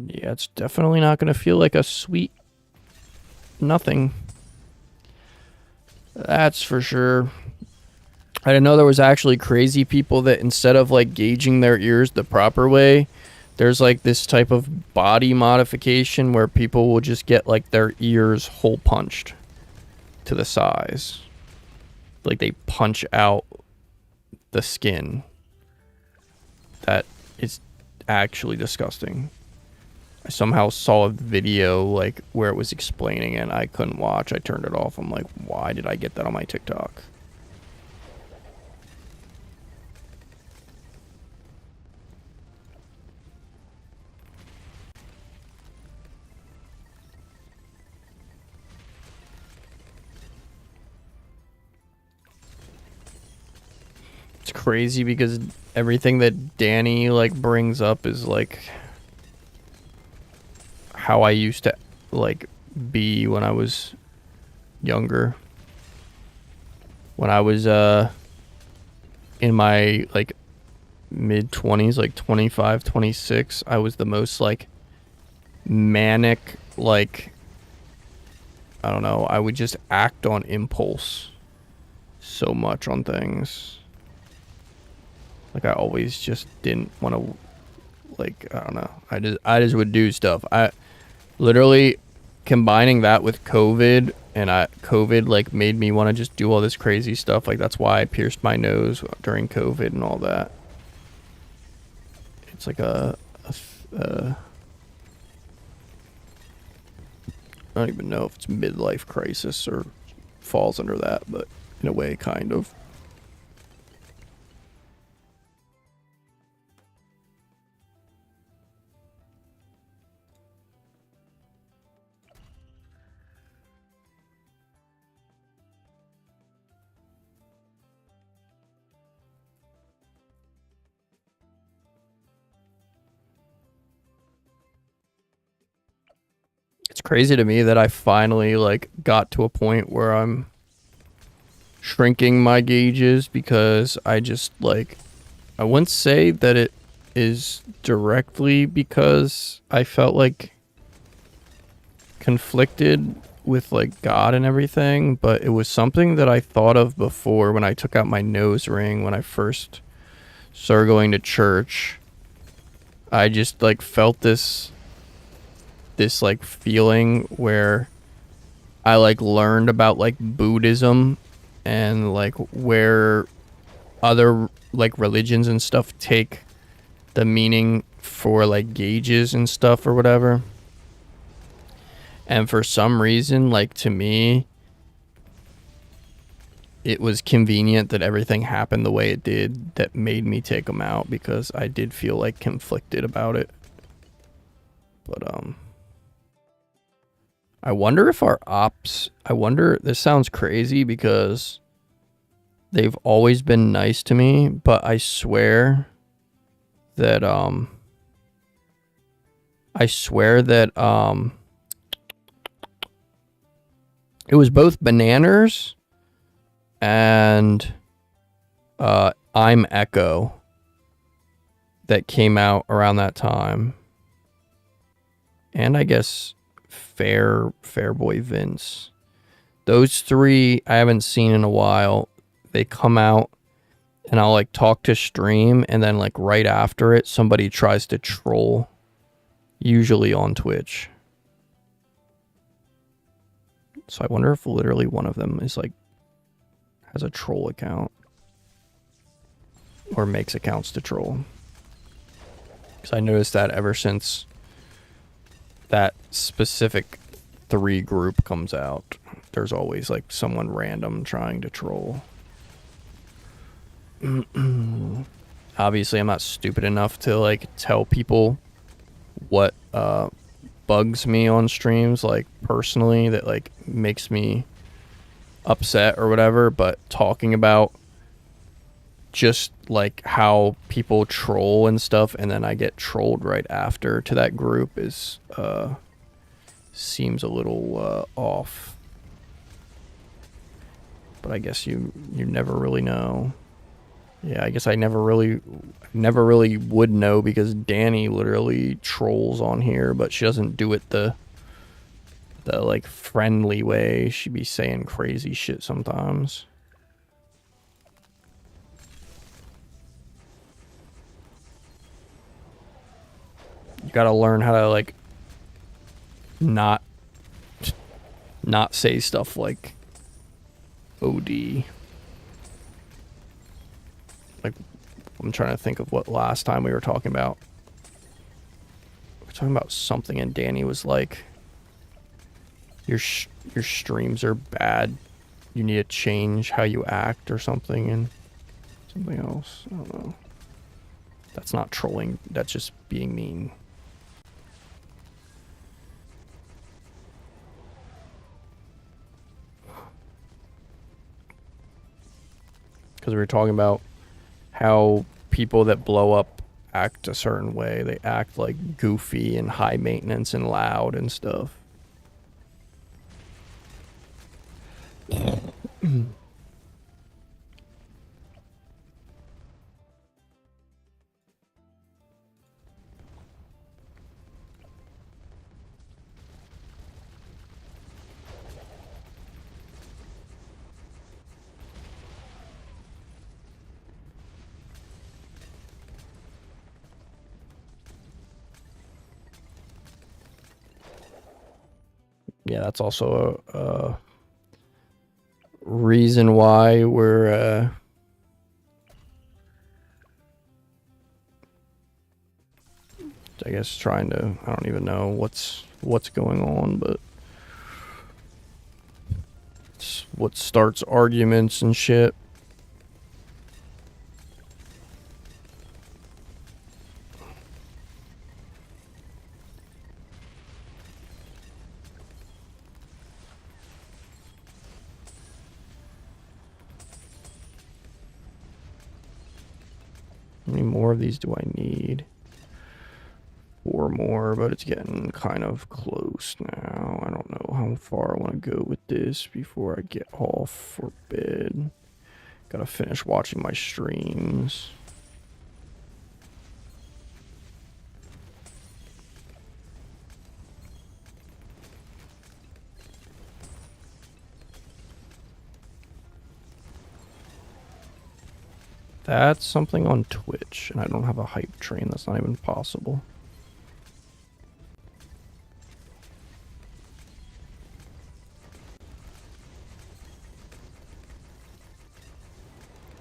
Yeah, it's definitely not going to feel like a sweet nothing. That's for sure. I didn't know there was actually crazy people that instead of like gauging their ears the proper way, there's like this type of body modification where people will just get like their ears hole punched to the size. Like they punch out the skin. That is actually disgusting. I somehow saw a video like where it was explaining it and I couldn't watch. I turned it off. I'm like, why did I get that on my TikTok? It's crazy because everything that Danny like brings up is like how I used to like be when I was younger. When I was in my like mid 20s, like 25, 26, I was the most like manic, like I don't know, I would just act on impulse so much on things. Like I always just didn't want to, like I don't know. I just would do stuff. I literally combining that with COVID, and COVID like made me want to just do all this crazy stuff. Like that's why I pierced my nose during COVID and all that. It's like I don't even know if it's midlife crisis or falls under that, but in a way, kind of. It's crazy to me that I finally like got to a point where I'm shrinking my gauges because I just like I wouldn't say that it is directly because I felt like conflicted with like God and everything, but it was something that I thought of before when I took out my nose ring when I first started going to church. I just like felt this like feeling where I like learned about like Buddhism and like where other like religions and stuff take the meaning for like gauges and stuff or whatever. And for some reason, like to me, it was convenient that everything happened the way it did that made me take them out because I did feel like conflicted about it. But I wonder if our ops, this sounds crazy because they've always been nice to me, but I swear that it was both Bananas and I'm Echo that came out around that time. And I guess Fairboy Vince. Those three I haven't seen in a while. They come out and I'll like talk to stream, and then like right after it somebody tries to troll, usually on Twitch. So I wonder if literally one of them is like has a troll account or makes accounts to troll. Because I noticed that ever since that specific 3 group comes out, there's always like someone random trying to troll. Obviously I'm not stupid enough to like tell people what bugs me on streams, like personally, that like makes me upset or whatever, but talking about just like how people troll and stuff and then I get trolled right after to that group is seems a little off. But I guess you never really know. Yeah, I guess I never really would know because Danny literally trolls on here, but she doesn't do it the like friendly way. She be saying crazy shit sometimes. You gotta learn how to like not say stuff like OD. Like I'm trying to think of what last time we were talking about. We were talking about something and Danny was like, your streams are bad. You need to change how you act or something, and something else. I don't know. That's not trolling. That's just being mean. Because we were talking about how people that blow up act a certain way. They act like goofy and high maintenance and loud and stuff. Yeah, that's also a reason why we're I guess trying to, I don't even know what's going on, but it's what starts arguments and shit. How many more of these do I need? 4 more, but it's getting kind of close now. I don't know how far I want to go with this before I get off for bed. Gotta finish watching my streams. That's something on Twitch, and I don't have a hype train. That's not even possible.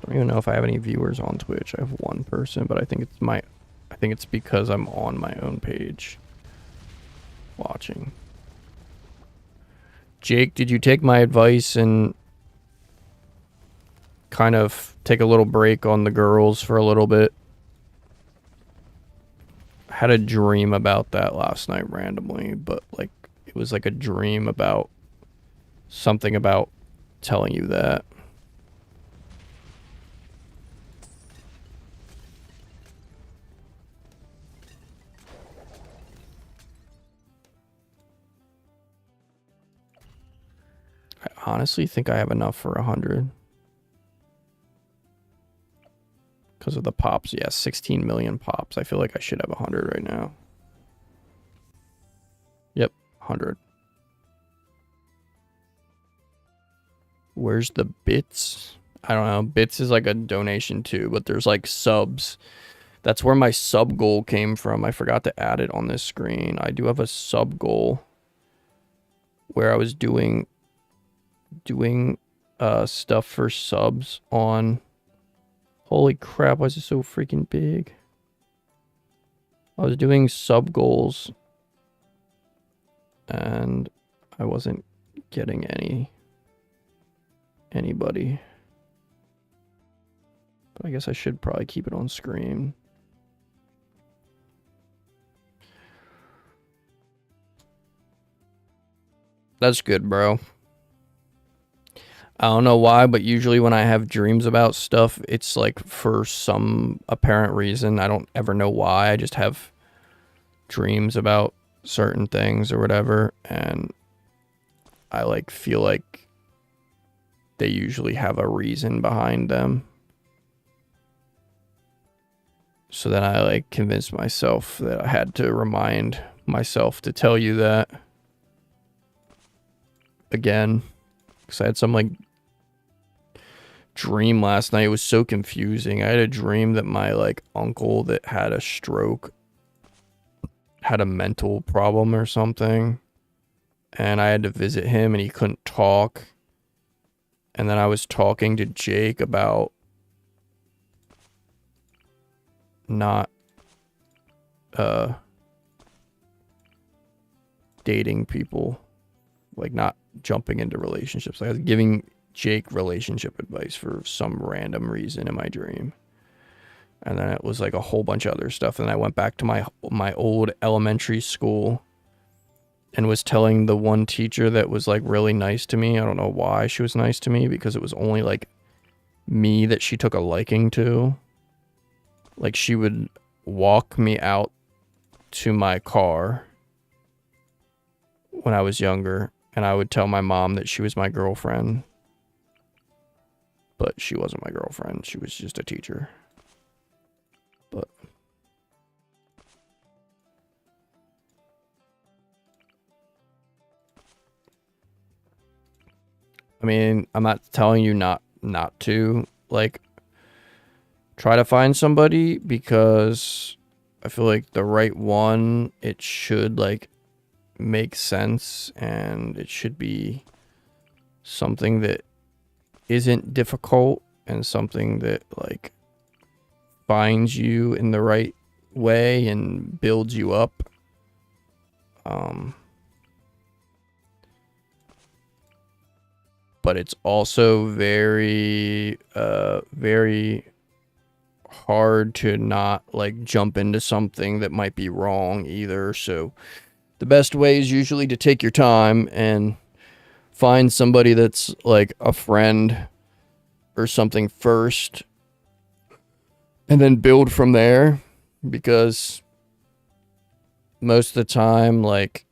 I don't even know if I have any viewers on Twitch. I have 1 person, but I think it's because I'm on my own page watching. Jake, did you take my advice and kind of take a little break on the girls for a little bit? I had a dream about that last night randomly, but like it was like a dream about something about telling you that. I honestly think I have enough for 100. Because of the pops. Yeah, 16 million pops. I feel like I should have 100 right now. Yep, 100. Where's the bits? I don't know. Bits is like a donation too, but there's like subs. That's where my sub goal came from. I forgot to add it on this screen. I do have a sub goal where I was doing stuff for subs on... Holy crap, why is it so freaking big? I was doing sub goals and I wasn't getting anybody. But I guess I should probably keep it on screen. That's good, bro. I don't know why, but usually when I have dreams about stuff, it's like for some apparent reason. I don't ever know why. I just have dreams about certain things or whatever, and I like feel like they usually have a reason behind them. So then I like convinced myself that I had to remind myself to tell you that again, because I had some like dream last night. It was so confusing. I had a dream that my like uncle that had a stroke had a mental problem or something, and I had to visit him and he couldn't talk. And then I was talking to Jake about not dating people, like not jumping into relationships. I was giving Jake relationship advice for some random reason in my dream. And then it was like a whole bunch of other stuff. And I went back to my old elementary school and was telling the one teacher that was like really nice to me. I don't know why she was nice to me, because it was only like me that she took a liking to. Like she would walk me out to my car when I was younger, and I would tell my mom that she was my girlfriend. But she wasn't my girlfriend. She was just a teacher. But I mean, I'm not telling you not to, like, try to find somebody, because I feel like the right one, it should, like, make sense, and it should be something that isn't difficult, and something that, like, finds you in the right way and builds you up. But it's also very hard to not, like, jump into something that might be wrong either. So the best way is usually to take your time and find somebody that's like a friend or something first, and then build from there, because most of the time, like,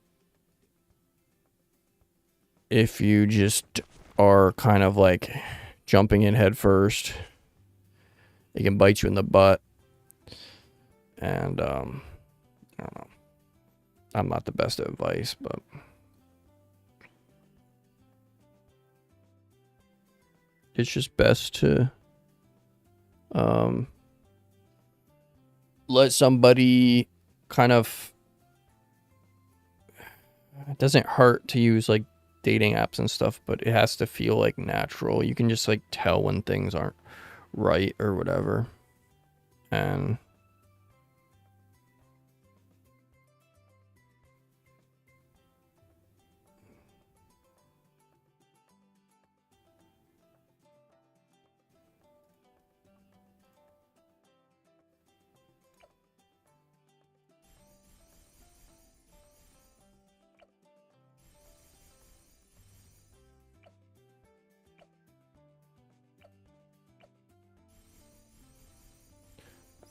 if you just are kind of like jumping in head first, it can bite you in the butt. And I don't know, I'm not the best at advice, but it's just best to let somebody kind of, it doesn't hurt to use like dating apps and stuff, but it has to feel like natural. You can just like tell when things aren't right or whatever. And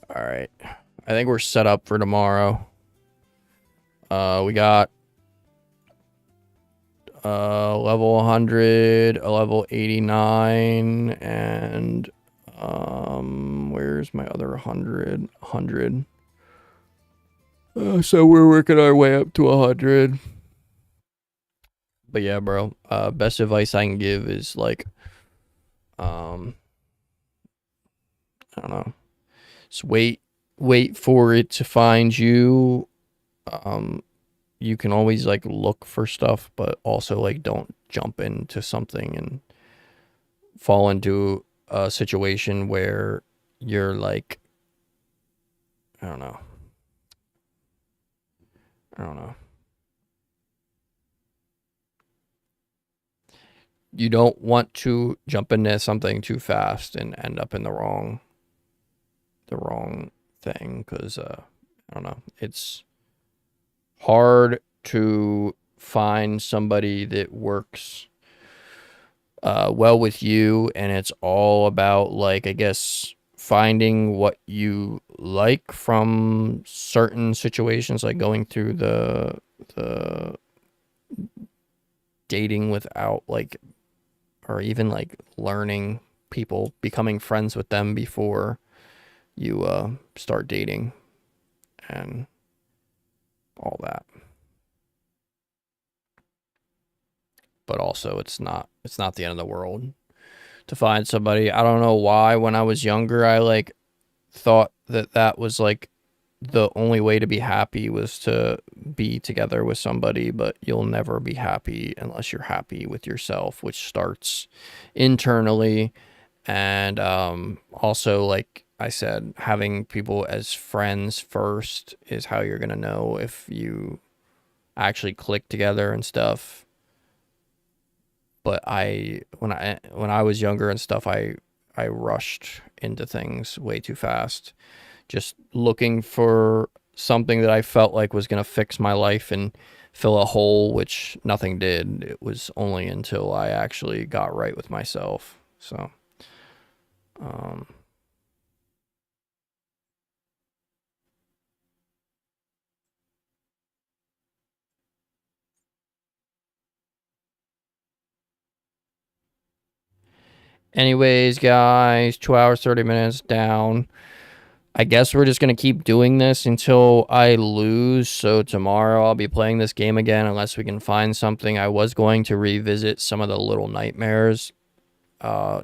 all right, I think we're set up for tomorrow. We got level 100, a level 89, and where's my other 100? So we're working our way up to 100. But yeah, bro, best advice I can give is like, I don't know, just wait for it to find you. You can always like look for stuff, but also like don't jump into something and fall into a situation where you're like, I don't know. You don't want to jump into something too fast and end up in the wrong thing, because I don't know, it's hard to find somebody that works well with you, and it's all about, like, I guess, finding what you like from certain situations, like going through the dating without, like, or even like learning people, becoming friends with them before you start dating, and all that. But also, it's not the end of the world to find somebody. I don't know why when I was younger I like thought that was like the only way to be happy was to be together with somebody, but you'll never be happy unless you're happy with yourself, which starts internally. And also, like I said, having people as friends first is how you're gonna know if you actually click together and stuff. But when I was younger and stuff, I rushed into things way too fast, just looking for something that I felt like was going to fix my life and fill a hole, which nothing did. It was only until I actually got right with myself. So, um, Anyways, guys, 2 hours, 30 minutes down. I guess we're just going to keep doing this until I lose. So tomorrow I'll be playing this game again unless we can find something. I was going to revisit some of the Little Nightmares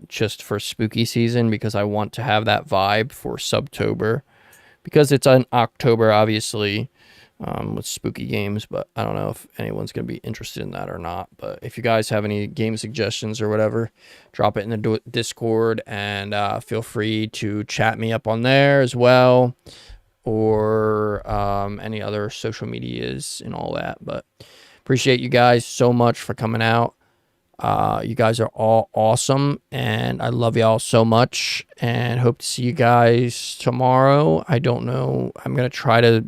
just for spooky season because I want to have that vibe for Subtober. Because it's in October, obviously, with spooky games. But I don't know if anyone's going to be interested in that or not. But if you guys have any game suggestions or whatever, drop it in the Discord. And feel free to chat me up on there as well. Or any other social medias and all that. But appreciate you guys so much for coming out. You guys are all awesome, and I love y'all so much, and hope to see you guys tomorrow. I don't know. I'm going to try to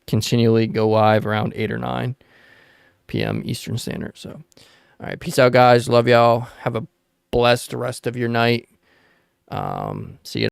continually go live around 8 or 9 p.m. Eastern Standard. So, all right. Peace out, guys. Love y'all. Have a blessed rest of your night. See you.